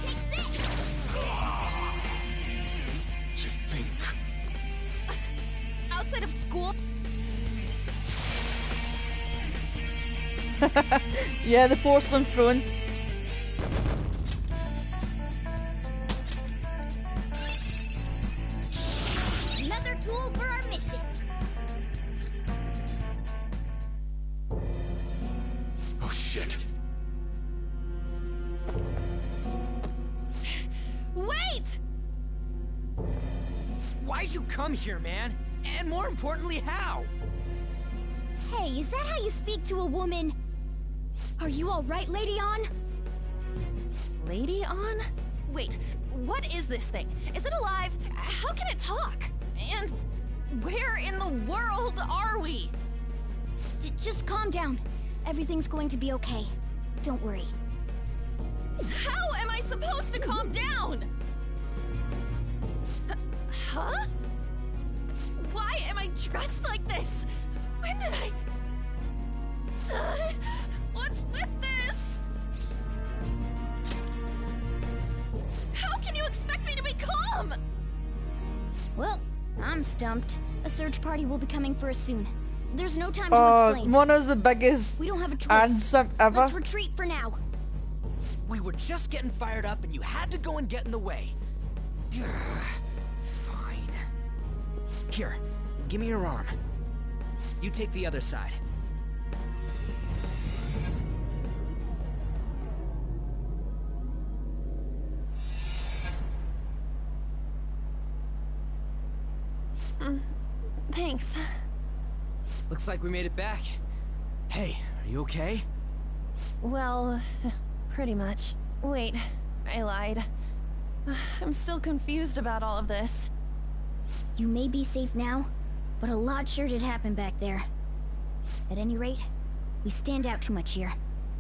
Take this! To think. Outside of school? Yeah, the porcelain throne. Another tool for our mission. Oh shit. Wait! Why'd you come here, man? And more importantly, how? Hey, is that how you speak to a woman? Are you alright, Lady On? Lady On? Wait, what is this thing? Is it alive? How can it talk? And where in the world are we? Just calm down. Everything's going to be okay. Don't worry. How am I supposed to calm down? Huh? Why am I dressed like this? When did I... what's with this? How can you expect me to be calm? Well, I'm stumped. A search party will be coming for us soon. There's no time to explain. Mona's the biggest we don't have a choice. answer ever. Let's retreat for now. We were just getting fired up and you had to go and get in the way. Fine. Here, give me your arm. You take the other side. Thanks. Looks like we made it back. Hey, are you okay? Well, pretty much. Wait, I lied. I'm still confused about all of this. You may be safe now, but a lot sure did happen back there. At any rate, we stand out too much here.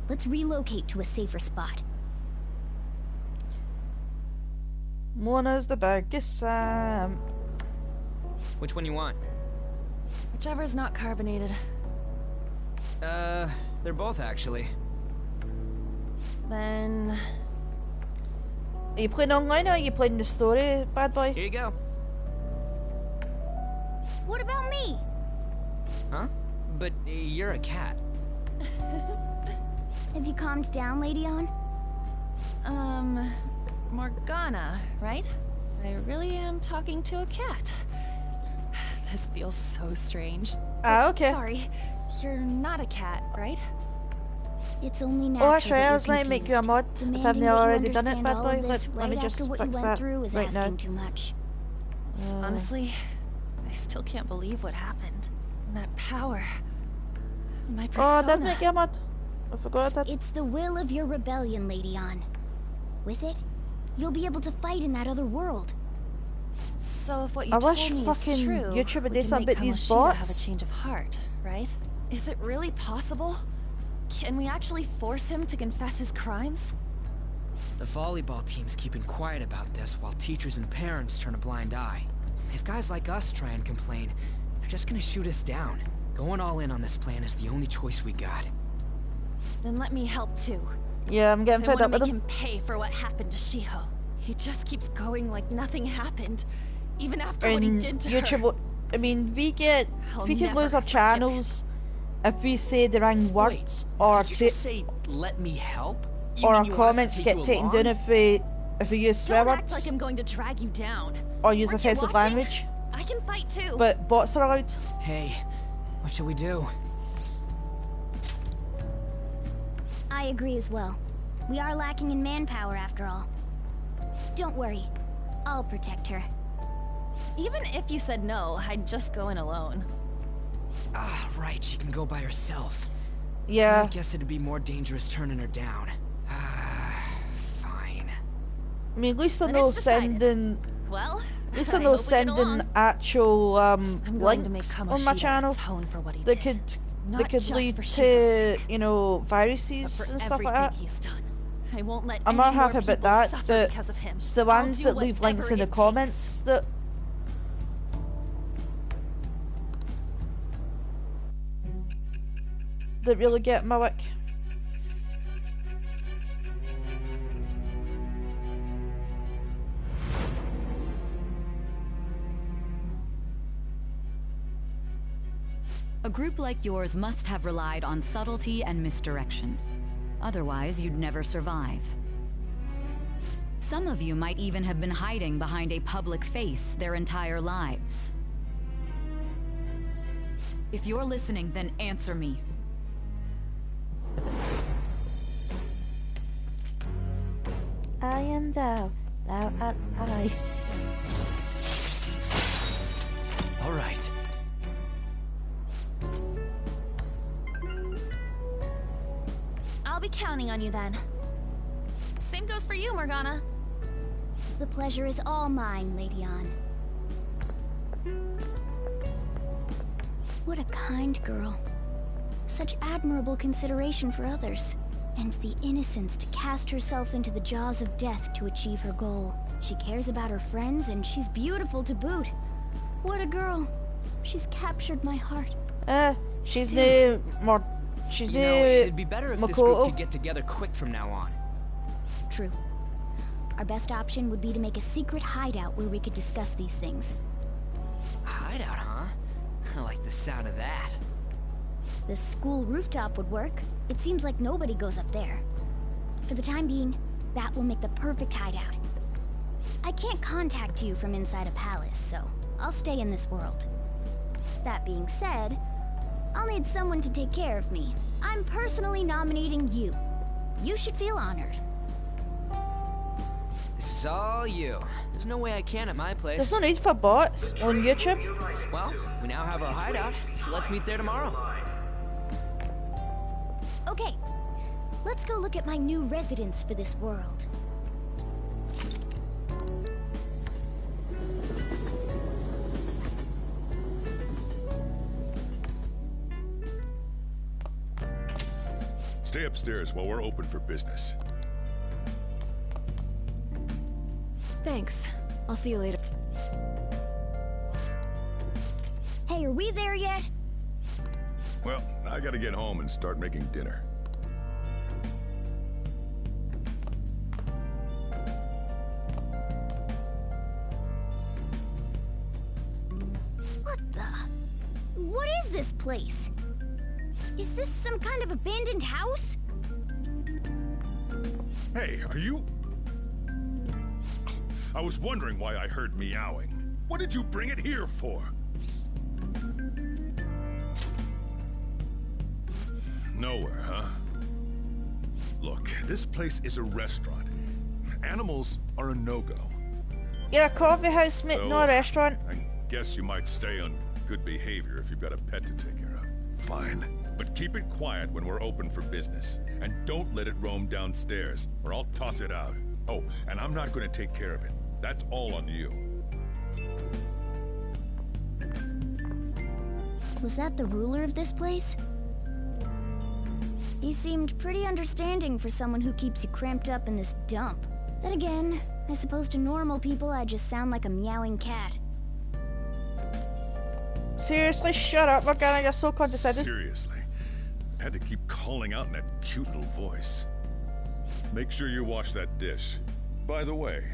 Let's relocate to a safer spot. Mona's the biggest Which one you want? Whichever's not carbonated. They're both actually. Then... Are you playing online or are you playing the story, bad boy? Here you go. What about me? Huh? But you're a cat. Have you calmed down, Lady On? Morgana, right? I really am talking to a cat. This feels so strange. Okay. Sorry, you're not a cat, right? It's only natural. Oh, actually, I was that you're going to make you a confused. mod if I've Demanding not that you already done it, understand bad all boy. of this Let me right just after what you fix went that through is right asking now. too much. Honestly, I still can't believe what happened. That power. My persona. Oh, that's make you a mod. I forgot that. It's the will of your rebellion, Lady On. With it, you'll be able to fight in that other world. So if what you I told wish me is fucking true, YouTube would we do can something make about these Kamoshida have a bots. change of heart, right? Is it really possible? Can we actually force him to confess his crimes? The volleyball team's keeping quiet about this while teachers and parents turn a blind eye. If guys like us try and complain, they're just gonna shoot us down. Going all in on this plan is the only choice we got. Then let me help too. Yeah, I'm getting fed up with I him. want to make him pay for what happened to Shiho. He just keeps going like nothing happened, even after what he did to YouTube, her. I mean, we can lose never our channels if we say the wrong words, or Did you just say, let me help? You or mean our you want us to comments take get you taken along? down if we use swear Don't act words like I'm going to drag you down. or use Weren't you offensive watching? language. I can fight too. But bots are allowed. Hey, what should we do? I agree as well. We are lacking in manpower after all. Don't worry. I'll protect her. Even if you said no, I'd just go in alone. Ah, right, she can go by herself. Yeah. I guess it'd be more dangerous turning her down. Fine. I mean, at least they're Then no it's decided. sending. Well, At least they're I no hope we get sending along. actual I'm going to make links Kamoshida on my channel. atone for what he That did. they Not could just lead for to, Shiho's sake, you know, but viruses for and stuff everything like that. he's done. I won't let I'm any not more happy about people that, suffer but because of him. it's the I'll ones do that leave links whatever in the it comments that really get my wick. A group like yours must have relied on subtlety and misdirection. Otherwise, you'd never survive. Some of you might even have been hiding behind a public face their entire lives. If you're listening, then answer me. I am thou, thou art I. All right. I'll be counting on you then. Same goes for you, Morgana. The pleasure is all mine, Lady On. What a kind girl. Such admirable consideration for others. And the innocence to cast herself into the jaws of death to achieve her goal. She cares about her friends, and she's beautiful to boot. What a girl. She's captured my heart. She's the more. She's You know, it'd be better if this group could get together quick from now on. True. Our best option would be to make a secret hideout where we could discuss these things. A hideout, huh? I like the sound of that. The school rooftop would work. It seems like nobody goes up there. For the time being, that will make the perfect hideout. I can't contact you from inside a palace, so I'll stay in this world. That being said, I'll need someone to take care of me. I'm personally nominating you. You should feel honored. This is all you. There's no way I can at my place. There's no need for bots on YouTube. Well, we now have our hideout, so let's meet there tomorrow. Okay, let's go look at my new residence for this world. Stay upstairs while we're open for business. Thanks. I'll see you later. Hey, are we there yet? Well, I gotta get home and start making dinner. What the? What is this place? Is this some kind of abandoned house? Hey, are you... I was wondering why I heard meowing. What did you bring it here for? Nowhere, huh? Look, this place is a restaurant. Animals are a no-go. You're a coffee house, mate, So, no a restaurant. I guess you might stay on good behavior if you've got a pet to take care of. Fine. But keep it quiet when we're open for business. And don't let it roam downstairs, or I'll toss it out. Oh, and I'm not going to take care of it. That's all on you. Was that the ruler of this place? He seemed pretty understanding for someone who keeps you cramped up in this dump. Then again, I suppose to normal people I just sound like a meowing cat. Seriously, shut up, Morgana, you're so condescending. Seriously. Had to keep calling out in that cute little voice. Make sure you wash that dish. By the way,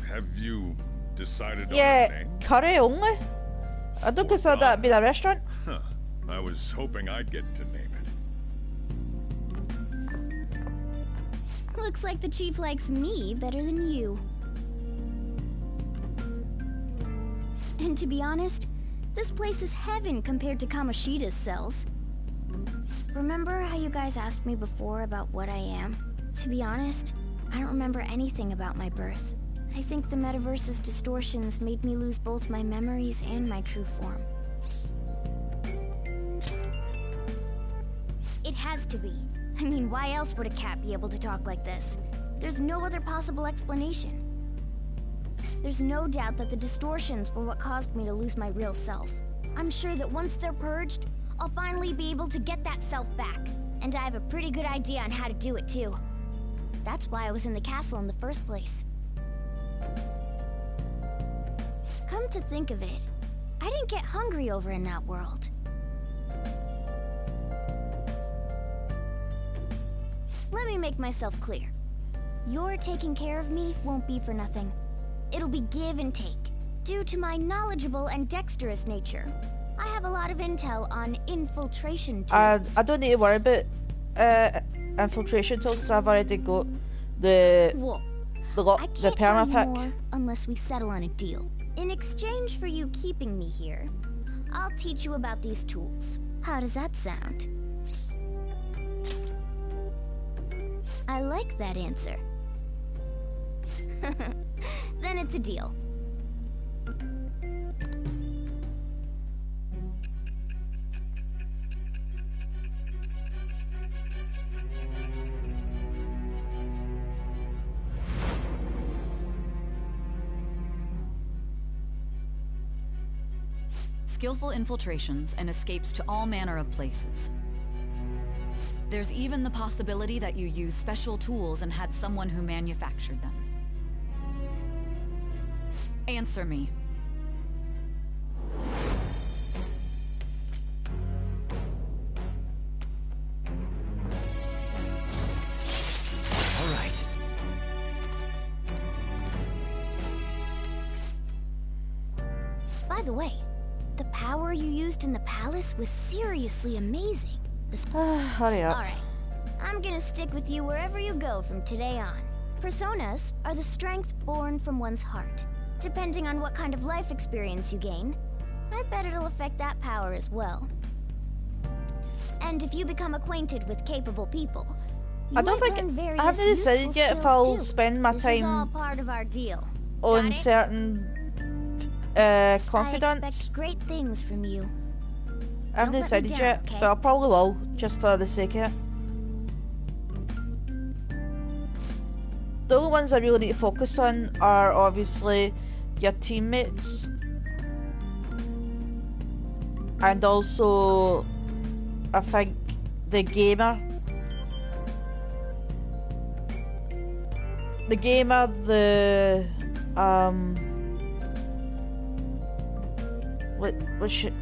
have you decided on a name? Curry only? I don't consider that to be a restaurant. Huh. I was hoping I'd get to name it. Looks like the chief likes me better than you. And to be honest, this place is heaven compared to Kamoshida's cells. Remember how you guys asked me before about what I am? To be honest, I don't remember anything about my birth. I think the metaverse's distortions made me lose both my memories and my true form. It has to be. I mean, why else would a cat be able to talk like this? There's no other possible explanation. There's no doubt that the distortions were what caused me to lose my real self. I'm sure that once they're purged, I'll finally be able to get that self back. And I have a pretty good idea on how to do it too. That's why I was in the castle in the first place. Come to think of it, I didn't get hungry over in that world. Let me make myself clear. Your taking care of me won't be for nothing. It'll be give and take. Due to my knowledgeable and dexterous nature, I have a lot of intel on infiltration tools. I don't need to worry about infiltration tools because I've already got the perma pack. Unless we settle on a deal. In exchange for you keeping me here, I'll teach you about these tools. How does that sound? I like that answer. Then it's a deal. Skillful infiltrations and escapes to all manner of places. There's even the possibility that you used special tools and had someone who manufactured them. Answer me. All right. By the way, the power you used in the palace was seriously amazing. Hurry up. Alright, I'm gonna stick with you wherever you go from today on. Personas are the strength born from one's heart. Depending on what kind of life experience you gain, I bet it'll affect that power as well. And if you become acquainted with capable people, you I haven't decided yet if I'll spend my This is all time part of our deal. on Got it? certain I confidants. expect great things from you. I haven't Don't let me decided down, yet, okay? but I probably will, just for the sake of it. The only ones I really need to focus on are obviously your teammates. And also, I think, the gamer. The gamer, what should...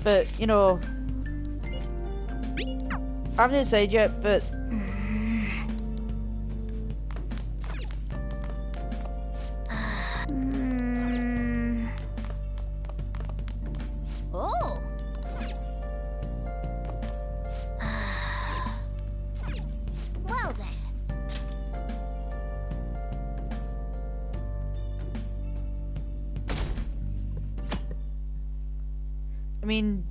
But, you know, I haven't decided yet, but... Oh! Well then. I mean,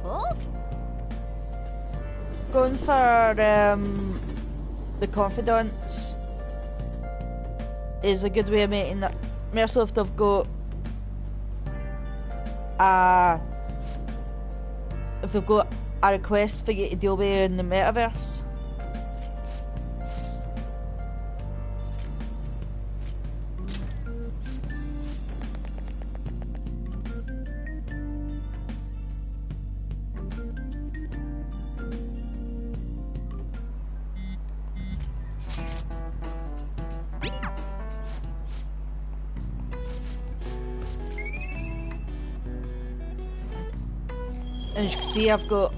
Oh? going for the confidants is a good way of making that. Mercy if they've got a request for you to deal with in the metaverse. And as you can see, I've got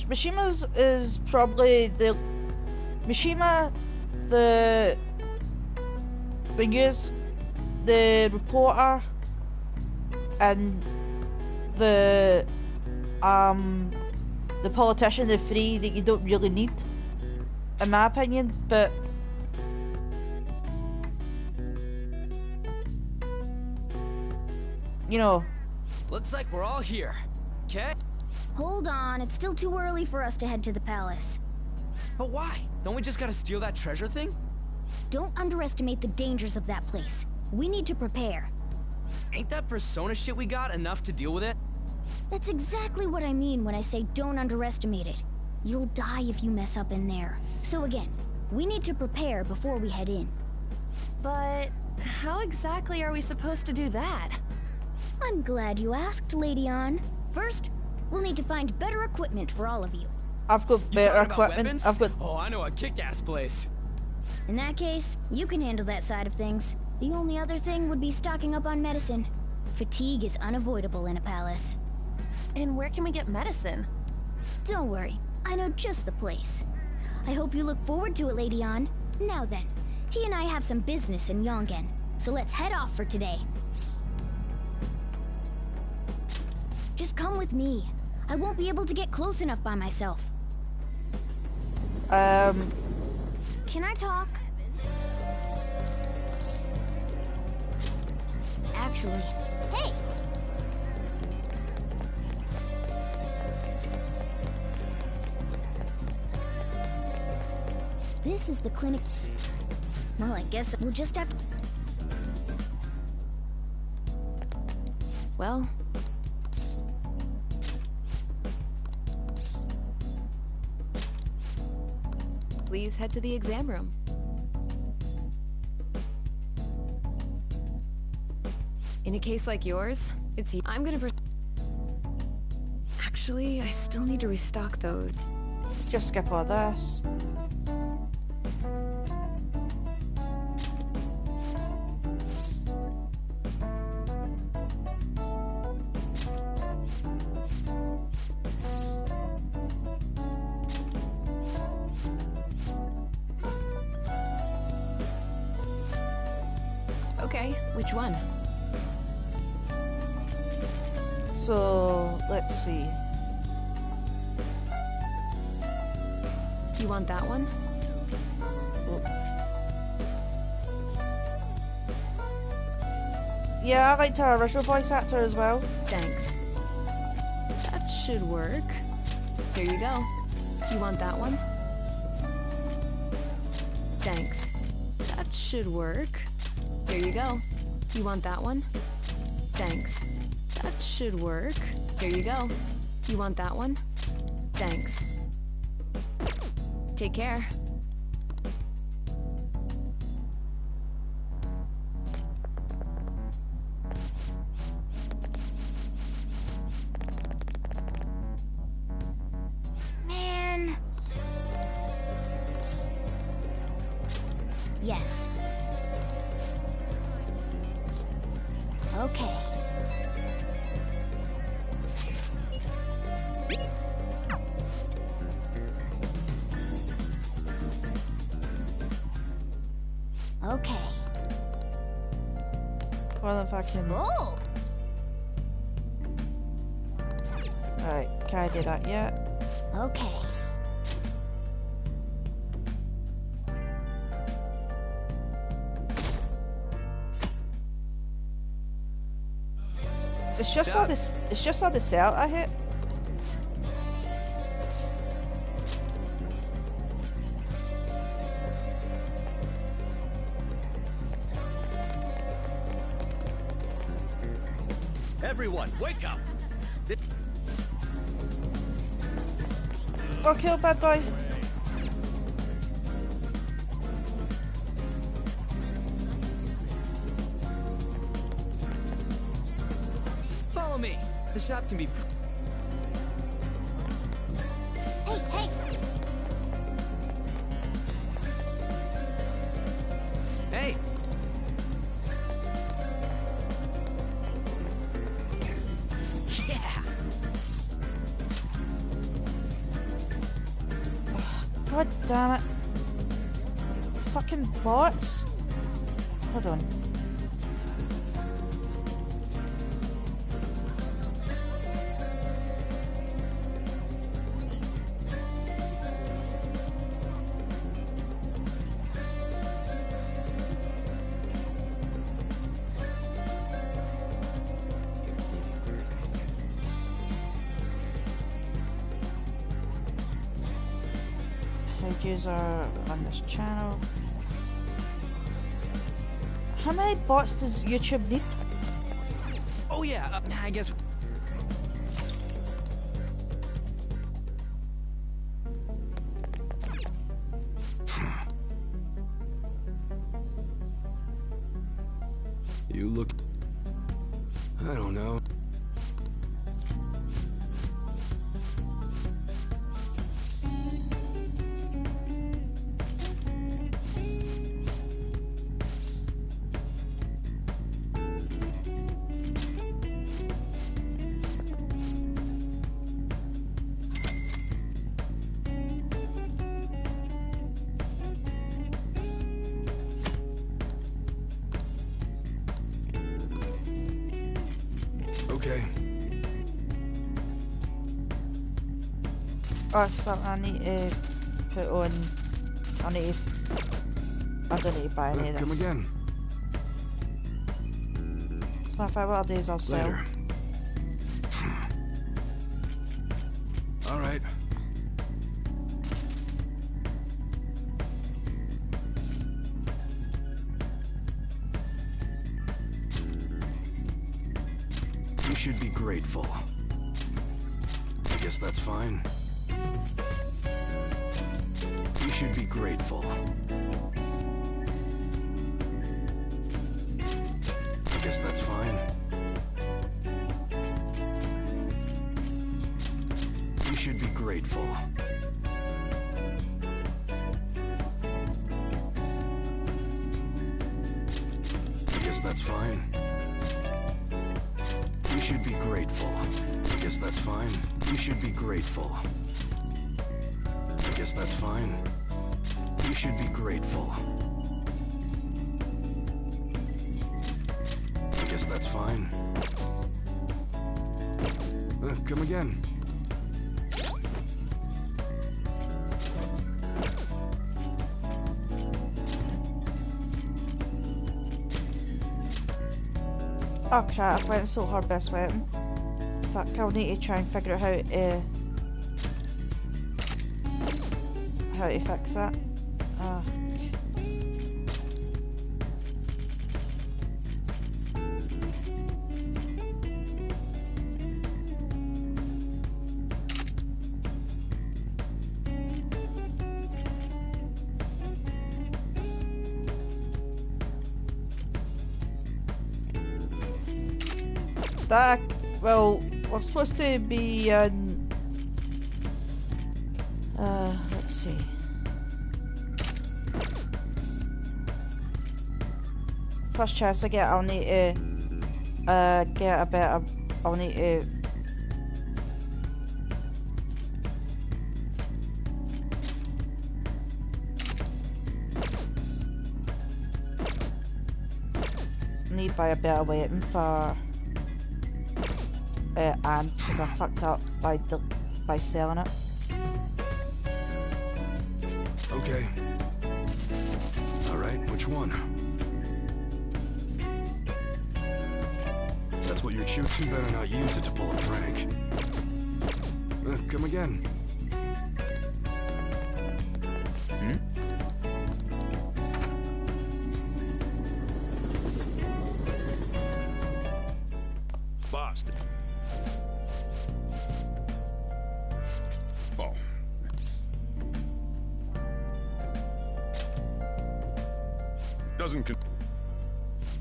Mishima's is probably the Mishima, the news, the reporter, and the politician, the three that you don't really need, in my opinion, but you know. Looks like we're all here. Okay? Hold on, it's still too early for us to head to the palace. But why? Don't we just gotta steal that treasure thing? Don't underestimate the dangers of that place. We need to prepare. Ain't that persona shit we got enough to deal with it? That's exactly what I mean when I say don't underestimate it. You'll die if you mess up in there. So again, we need to prepare before we head in. But how exactly are we supposed to do that? I'm glad you asked, Lady Ann. First, we'll need to find better equipment for all of you. I've got better equipment. I've got... Oh, I know a kick-ass place. In that case, you can handle that side of things. The only other thing would be stocking up on medicine. Fatigue is unavoidable in a palace. And where can we get medicine? Don't worry, I know just the place. I hope you look forward to it, Lady Ann. Now then, he and I have some business in Yongen, so let's head off for today. Just come with me. I won't be able to get close enough by myself. Can I talk? Actually, hey! This is the clinic. Well, I guess we'll just have... Well... Please head to the exam room. In a case like yours, I'm gonna Actually, I still need to restock those. Just skip all this. Okay, which one? So, let's see. You want that one? Yeah, I liked her original voice actor as well. Thanks. That should work. Here you go. You want that one? Thanks. That should work. Here you go. You want that one? Thanks. That should work. Here you go. You want that one? Thanks. Take care. Man. Yes. Okay. Okay. Well, if I can. Oh! Alright, can I do that yet? Okay. It's just all this. It's just all the cell I hit. Everyone, wake up! Go kill bad boy. Follow me. The shop can be. Hey, hey! Hey! Yeah! God damn it. Fucking bots. Hold on. Pages are on this channel. How many bots does YouTube need? Oh yeah, I guess... You look... I don't know. Okay. Oh, something I need to put on. I need to. I don't need to buy any of this. Come again. It's my favorite. What I'll do is I'll sell. Later. All right. You should be grateful. I guess that's fine. You should be grateful. I guess that's fine. You should be grateful. I guess that's fine. You should be grateful. I guess that's fine. You should be grateful. I guess that's fine. You should be grateful. I guess that's fine. Come again. Oh crap, I went and sold her best weapon. Fuck, I'll need to try and figure out how to fix that. That, well, we're supposed to be on, let's see. First chance I get, I'll need to, get a better, I'll need to, me buy a better weapon for Anne, because I fucked up by selling it. Okay. Alright, which one? That's what you're choosing. You better not use it to pull a prank. Come again. Boston. Oh.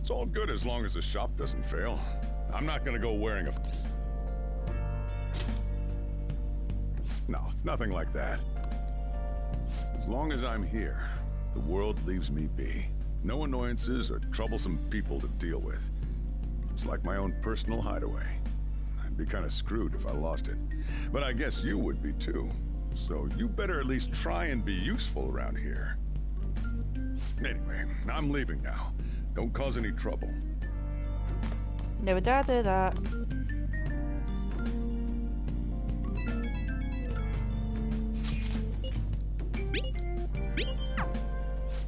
It's all good as long as the shop doesn't fail. I'm not gonna go wearing a... No, it's nothing like that. As long as I'm here, the world leaves me be. No annoyances or troublesome people to deal with. It's like my own personal hideaway. I'd be kind of screwed if I lost it. But I guess you would be too. So you better at least try and be useful around here. Anyway, I'm leaving now. Don't cause any trouble. Never dare do that.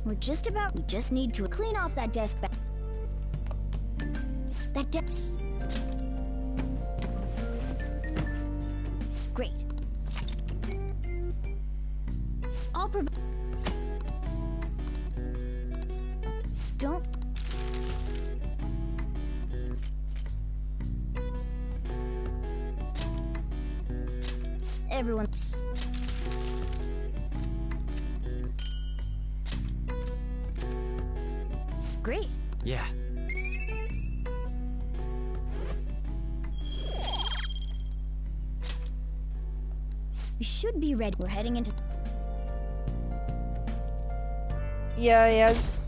We just need to clean off that desk back. That desk. Great. I'll provide. Don't. Everyone. Great. Yeah. We should be ready. We're heading into... Yeah, he is.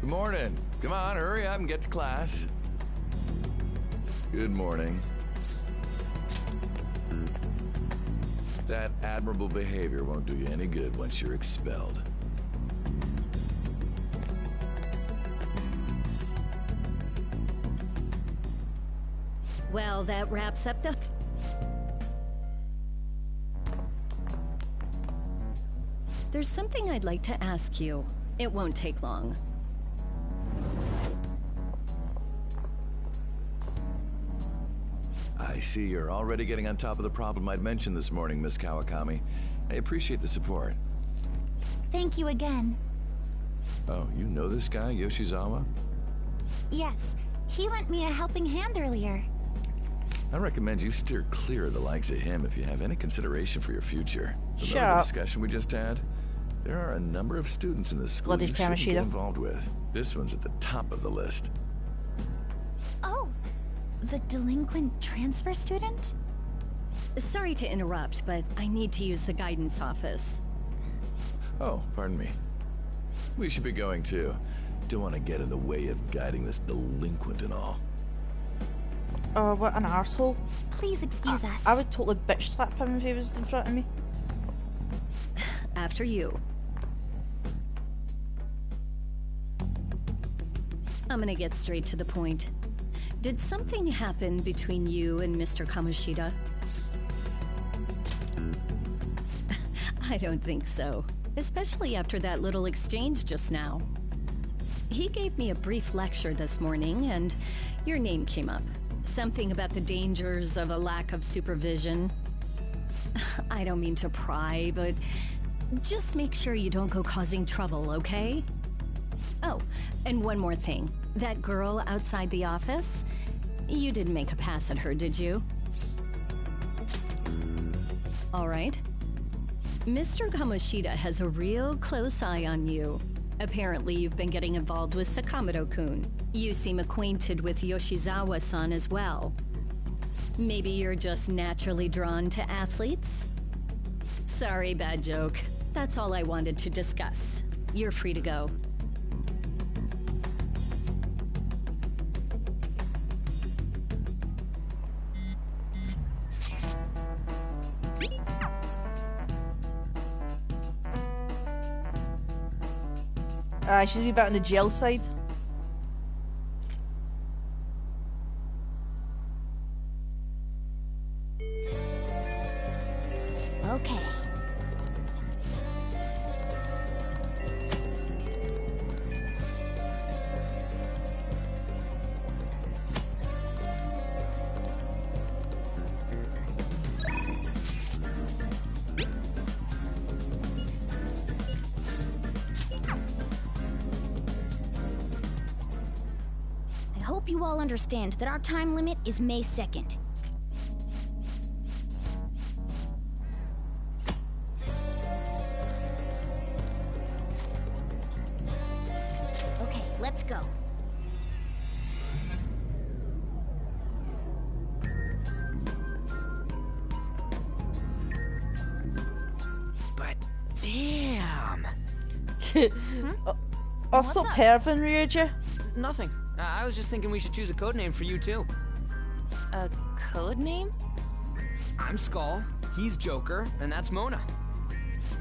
Good morning. Come on, hurry up and get to class. Good morning. That admirable behavior won't do you any good once you're expelled. Well, that wraps up the... There's something I'd like to ask you. It won't take long. I see you're already getting on top of the problem I'd mentioned this morning, Miss Kawakami. I appreciate the support. Thank you again. Oh, you know this guy, Yoshizawa? Yes, he lent me a helping hand earlier. I recommend you steer clear of the likes of him if you have any consideration for your future. Remember the discussion we just had? There are a number of students in this school you shouldn't get involved with. This one's at the top of the list. Oh, the delinquent transfer student? Sorry to interrupt, but I need to use the guidance office. Oh, pardon me. We should be going too. Don't want to get in the way of guiding this delinquent and all. Oh, what an arsehole. Please excuse us. I would totally bitch slap him if he was in front of me. After you. I'm gonna get straight to the point. Did something happen between you and Mr. Kamoshida? I don't think so. Especially after that little exchange just now. He gave me a brief lecture this morning, and your name came up. Something about the dangers of a lack of supervision. I don't mean to pry, but just make sure you don't go causing trouble, okay? Oh, and one more thing. That girl outside the office? You didn't make a pass at her, did you? All right. Mr. Kamoshida has a real close eye on you. Apparently, you've been getting involved with Sakamoto-kun. You seem acquainted with Yoshizawa-san as well. Maybe you're just naturally drawn to athletes? Sorry, bad joke. That's all I wanted to discuss. You're free to go. She's a wee bit on the jail side. Okay. I hope you all understand that our time limit is May 2nd. Okay, let's go. But damn. Also, Pervin, Ryuja? Nothing. I was just thinking we should choose a code name for you too. A code name? I'm Skull, he's Joker, and that's Mona.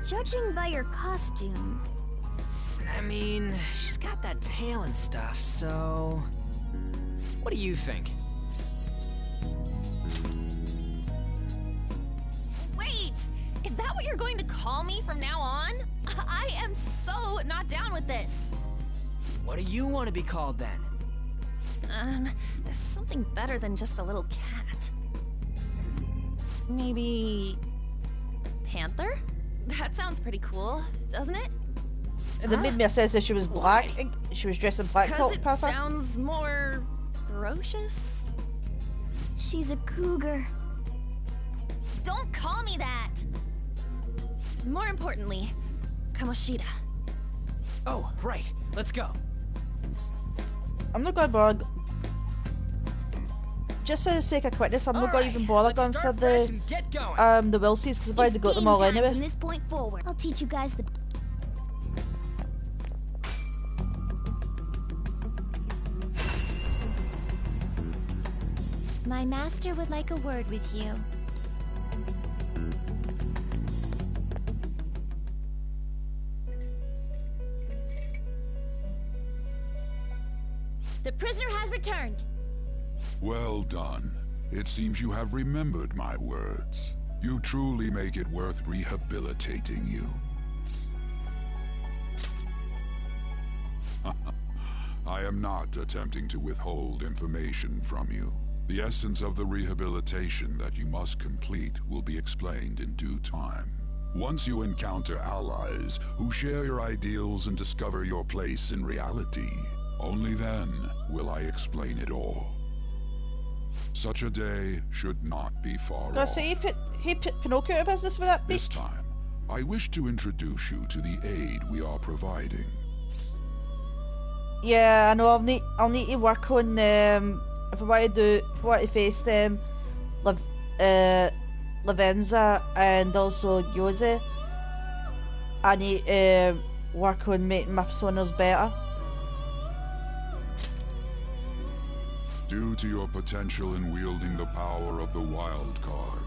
Judging by your costume... I mean, she's got that tail and stuff, so... What do you think? Wait! Is that what you're going to call me from now on? I am so not down with this. What do you want to be called then? Something better than just a little cat. Maybe... Panther? That sounds pretty cool, doesn't it? And it made me assess that she was black. She was dressed in black. Because it sounds more... ferocious? She's a cougar. Don't call me that! More importantly, Kamoshida. Oh, right. Let's go. I'm not gonna bother. Just for the sake of quickness, I'm not gonna even bother going for the Wilsies because I've already got them all anyway. From this point forward, I'll teach you guys the... My master would like a word with you. The prisoner has returned. Well done. It seems you have remembered my words. You truly make it worth rehabilitating you. I am not attempting to withhold information from you. The essence of the rehabilitation that you must complete will be explained in due time. Once you encounter allies who share your ideals and discover your place in reality, only then will I explain it all. Such a day should not be far off. So he put Pinocchio out of business with that This time, I wish to introduce you to the aid we are providing. Yeah, I know. I'll need to work on if I want to face them, Lavenza and also Yose. I need to work on making my personas better. Due to your potential in wielding the power of the wild card,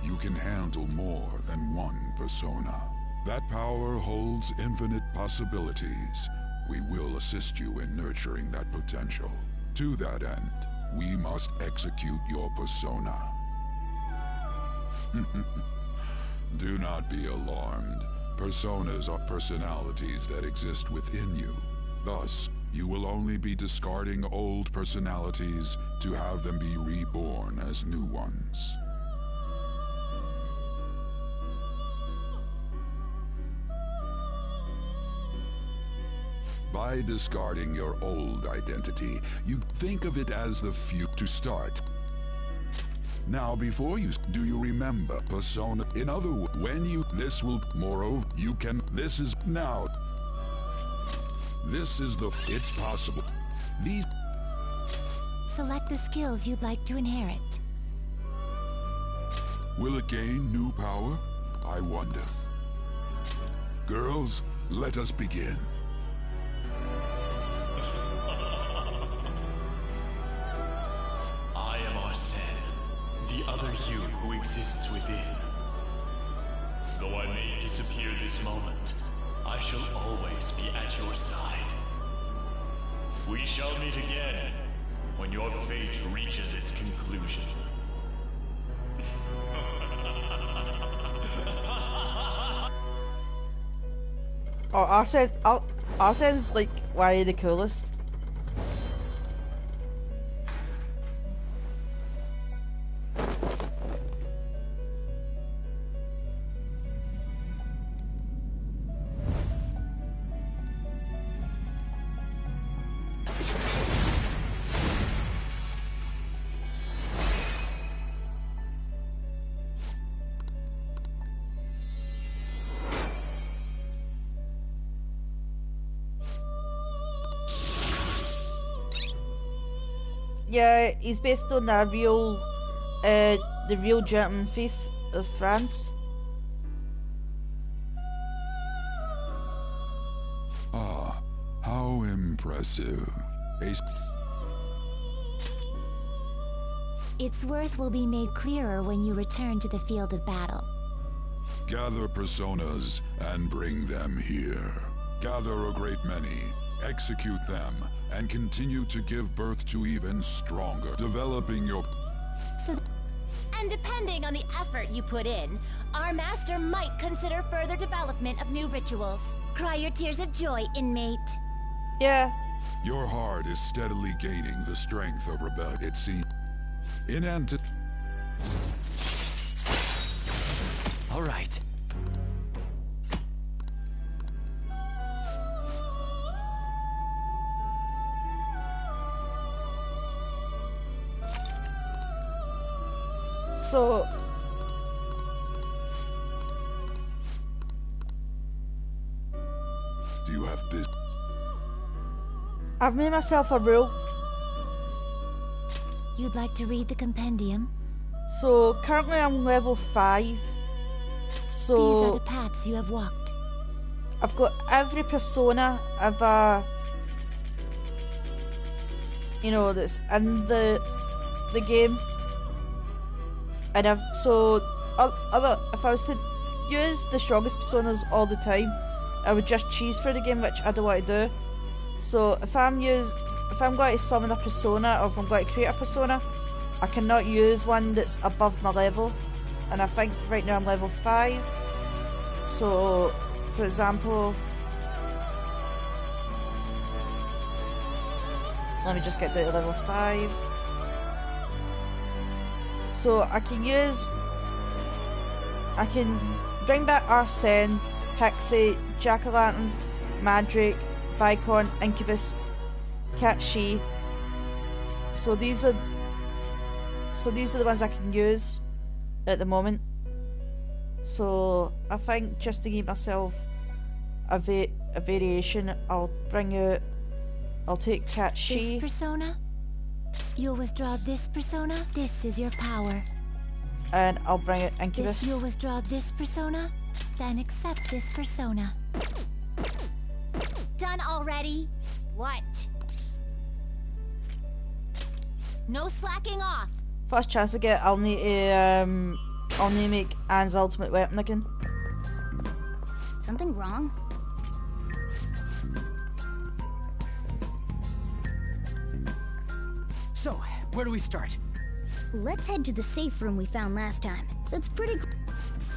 you can handle more than one persona. That power holds infinite possibilities. We will assist you in nurturing that potential. To that end, we must execute your persona. Do not be alarmed. Personas are personalities that exist within you. Thus, you will only be discarding old personalities to have them be reborn as new ones. By discarding your old identity, you think of it as the future to start. Now, before you, do you remember persona? In other words, when you, this will, moreover, you can, this is now. This is the, it's possible. These. Select the skills you'd like to inherit. Will it gain new power? I wonder. Girls, let us begin. I am Arsene, the other you who exists within. Though I may disappear this moment, I shall always be at your side. We shall meet again when your fate reaches its conclusion. Oh, Arsene's like why the coolest. Yeah, he's based on the real German thief of France. Ah, how impressive. Its worth will be made clearer when you return to the field of battle. Gather personas and bring them here. Gather a great many, execute them, and continue to give birth to even stronger, developing your... And depending on the effort you put in, our master might consider further development of new rituals. Cry your tears of joy, inmate. Yeah. Your heart is steadily gaining the strength of rebellion, it seems. In All right. So do you have business? I've made myself a rule. You'd like to read the compendium? So currently I'm level 5. So these are the paths you have walked. I've got every persona ever, that's in the game. And if I was to use the strongest personas all the time, I would just cheese for the game, which I don't want to do. So if I'm going to summon a persona, or if I'm going to create a persona, I cannot use one that's above my level. And I think right now I'm level 5. So, for example, let me just get down to level 5. So I can bring back Arsene, Pixie, Jack-o'-lantern, Mandrake, Vicon, Incubus, Cat-She. So these are the ones I can use at the moment. So I think just to give myself a variation, I'll take Cat-She. This persona? You'll withdraw this persona. This is your power. And I'll bring it Incubus. You'll withdraw this persona. Then accept this persona. Done already? What? No slacking off. First chance I get, I'll need to make Anne's ultimate weapon again. Something wrong? So, where do we start? Let's head to the safe room we found last time. That's pretty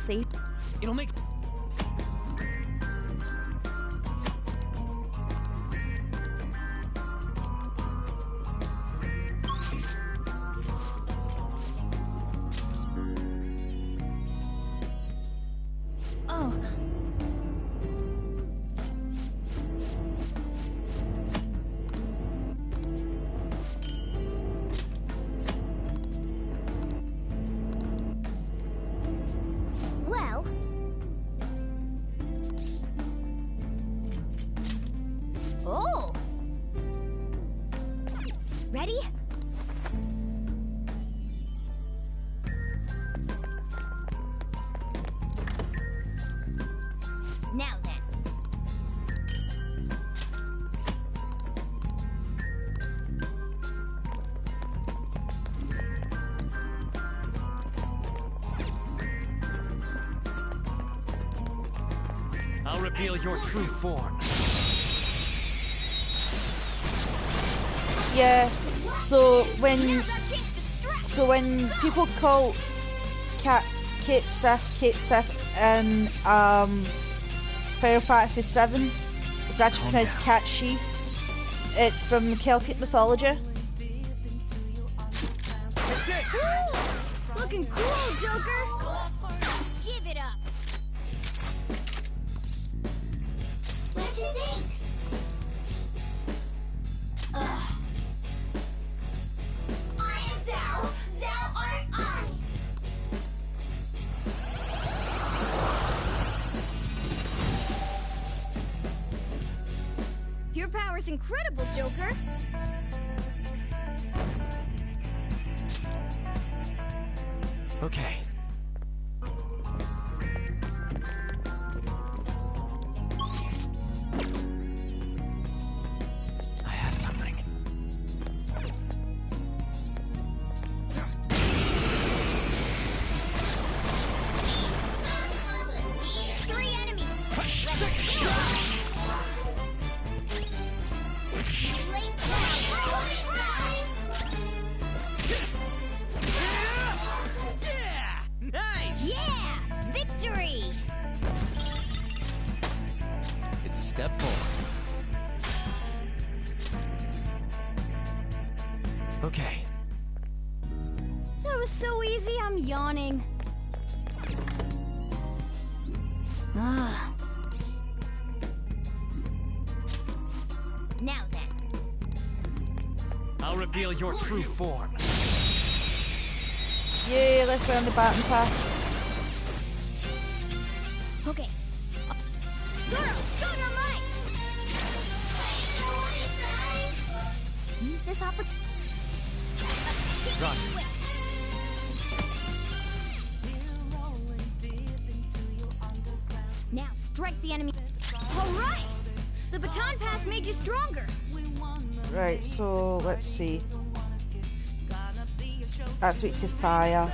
safe. It'll make... Oh. Well... Oh! Ready? Now then. I'll reveal your true form. Yeah, so when people call Kate Sith in Final Fantasy VII, it's actually pronounced Cat She. It's from Celtic mythology. Looking cool, Joker! Give it up! What'd you think? I am thou, thou art I! Your power's incredible, Joker! Okay. I have something. Three enemies! Let's do it! Late Nice! Yeah! Victory! It's a step forward. Okay. That was so easy, I'm yawning. Ah. Now then. I'll reveal your true form. Yeah, let's go on the baton pass. Okay. Zoro, show your might! Use this opportunity. Roger. Now strike the enemy. All right. The baton pass made you stronger. Right, so let's see. That's weak to fire. All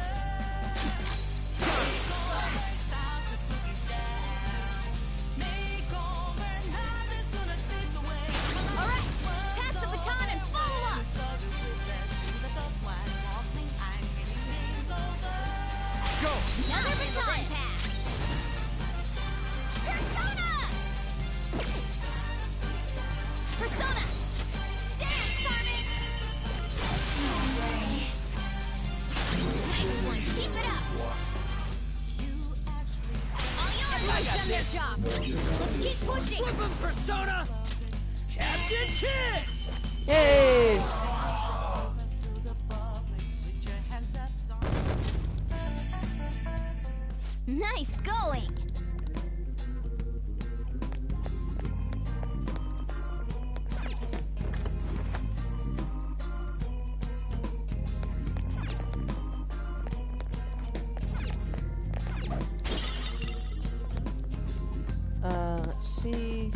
right. Pass the baton and follow up. Go! Another baton pass. Persona! Persona! Dance, Carmen! Nice one. Keep it up. All yours. Everyone's done their job. Let's keep pushing. Flip him, Persona! Captain Kid! Yay! Nice going. Let's see.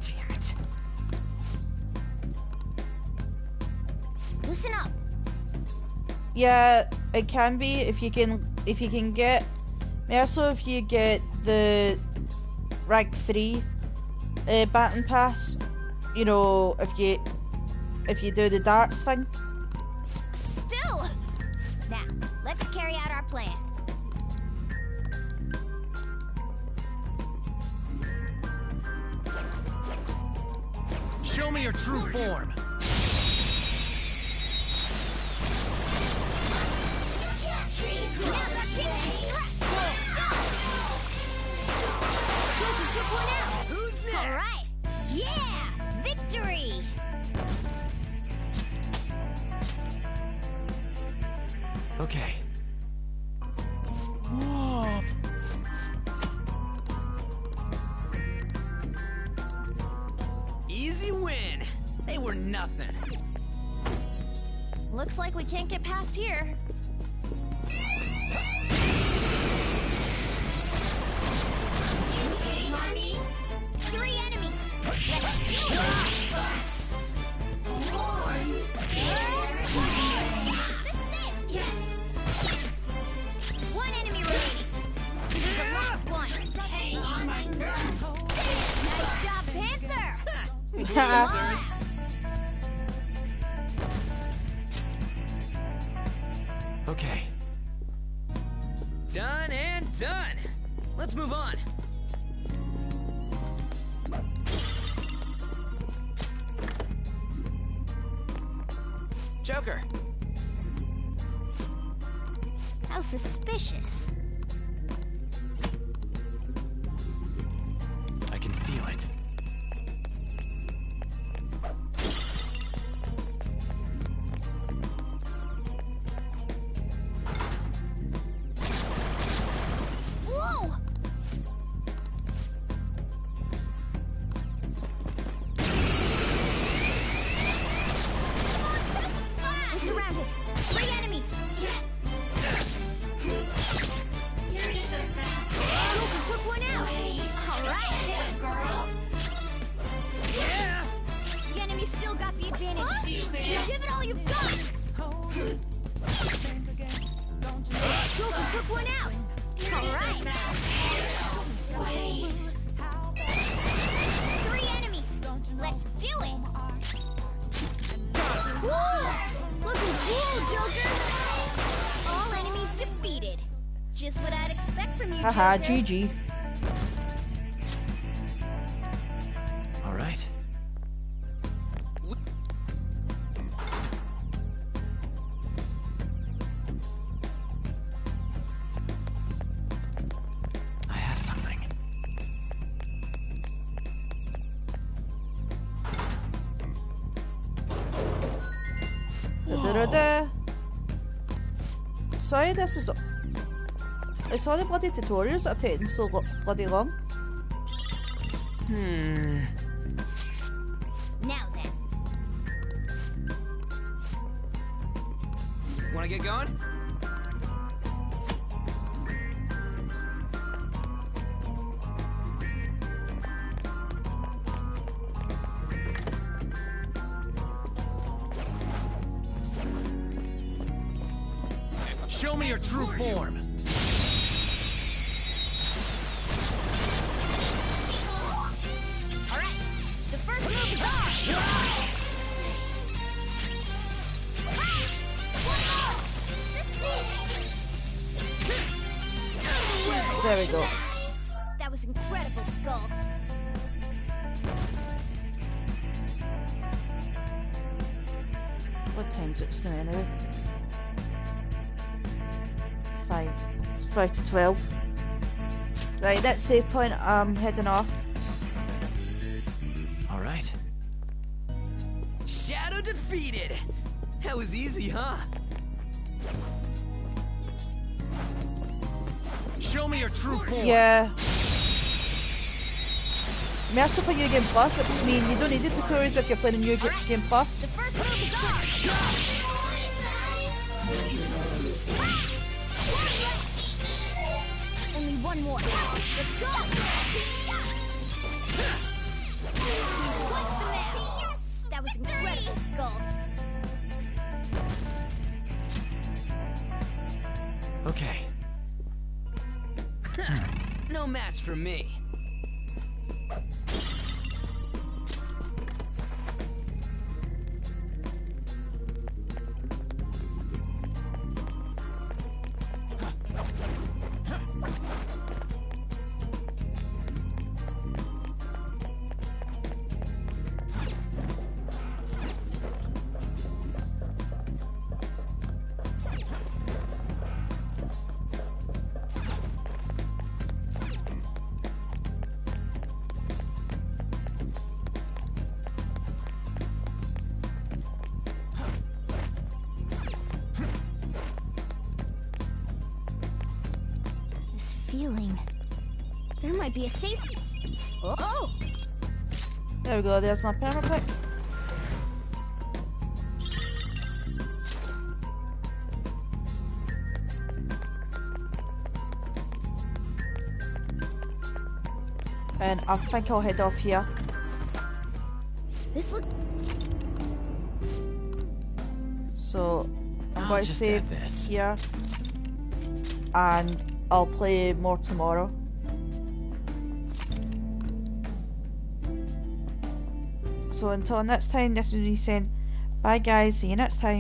Damn it. Listen up. Yeah, it can be if you can get. Also, if you get the rank 3 baton pass, you know, if you do the darts thing. Still. Now, let's carry out our plan. Show me your true form. Now's our chance to strike. Joker took one out. Who's next? All right. Yeah, victory. Okay. Whoa. Easy win. They were nothing. Looks like we can't get past here. Three enemies. Let's do it. One enemy remaining. Okay. Done and done. Let's move on. Joker. How suspicious. I can feel it. Whoa! We're surrounded. 3 enemies. Joker took one out. All right, girl. Yeah. The enemy still got the advantage. Give it all you've got. Joker took one out. All right. 3 enemies. Let's do it. Whoa! Looking cool, Joker. All enemies defeated. Just what I'd expect from you, Joker. Haha, GG. All right. I have something. Da-da-da-da. Sorry, this is... It's all the bloody tutorials that are taking so bloody long. Now then. Wanna get going? Show me your true form. All right. The first move is ours. There we go. That was incredible, Skull. What time's it now anyway? 5. It's 5 to 12. Right, that's save point. I'm heading off. All right. Shadow defeated. That was easy, huh? Show me your true form. Yeah. Mercy for New Game Plus. I mean, you don't need the tutorials if you're playing a New Game Plus. First move is ours. Only one more. Let's go. What's the map? Yes! That was incredible, Skull. Okay. No match for me. Feeling. There might be a safe. Oh! There we go, there's my perma pick. And I think I'll head off here. This looks. So I'm I'll going to just save add this. here. And I'll play more tomorrow. So until next time, this is me saying bye guys, see you next time.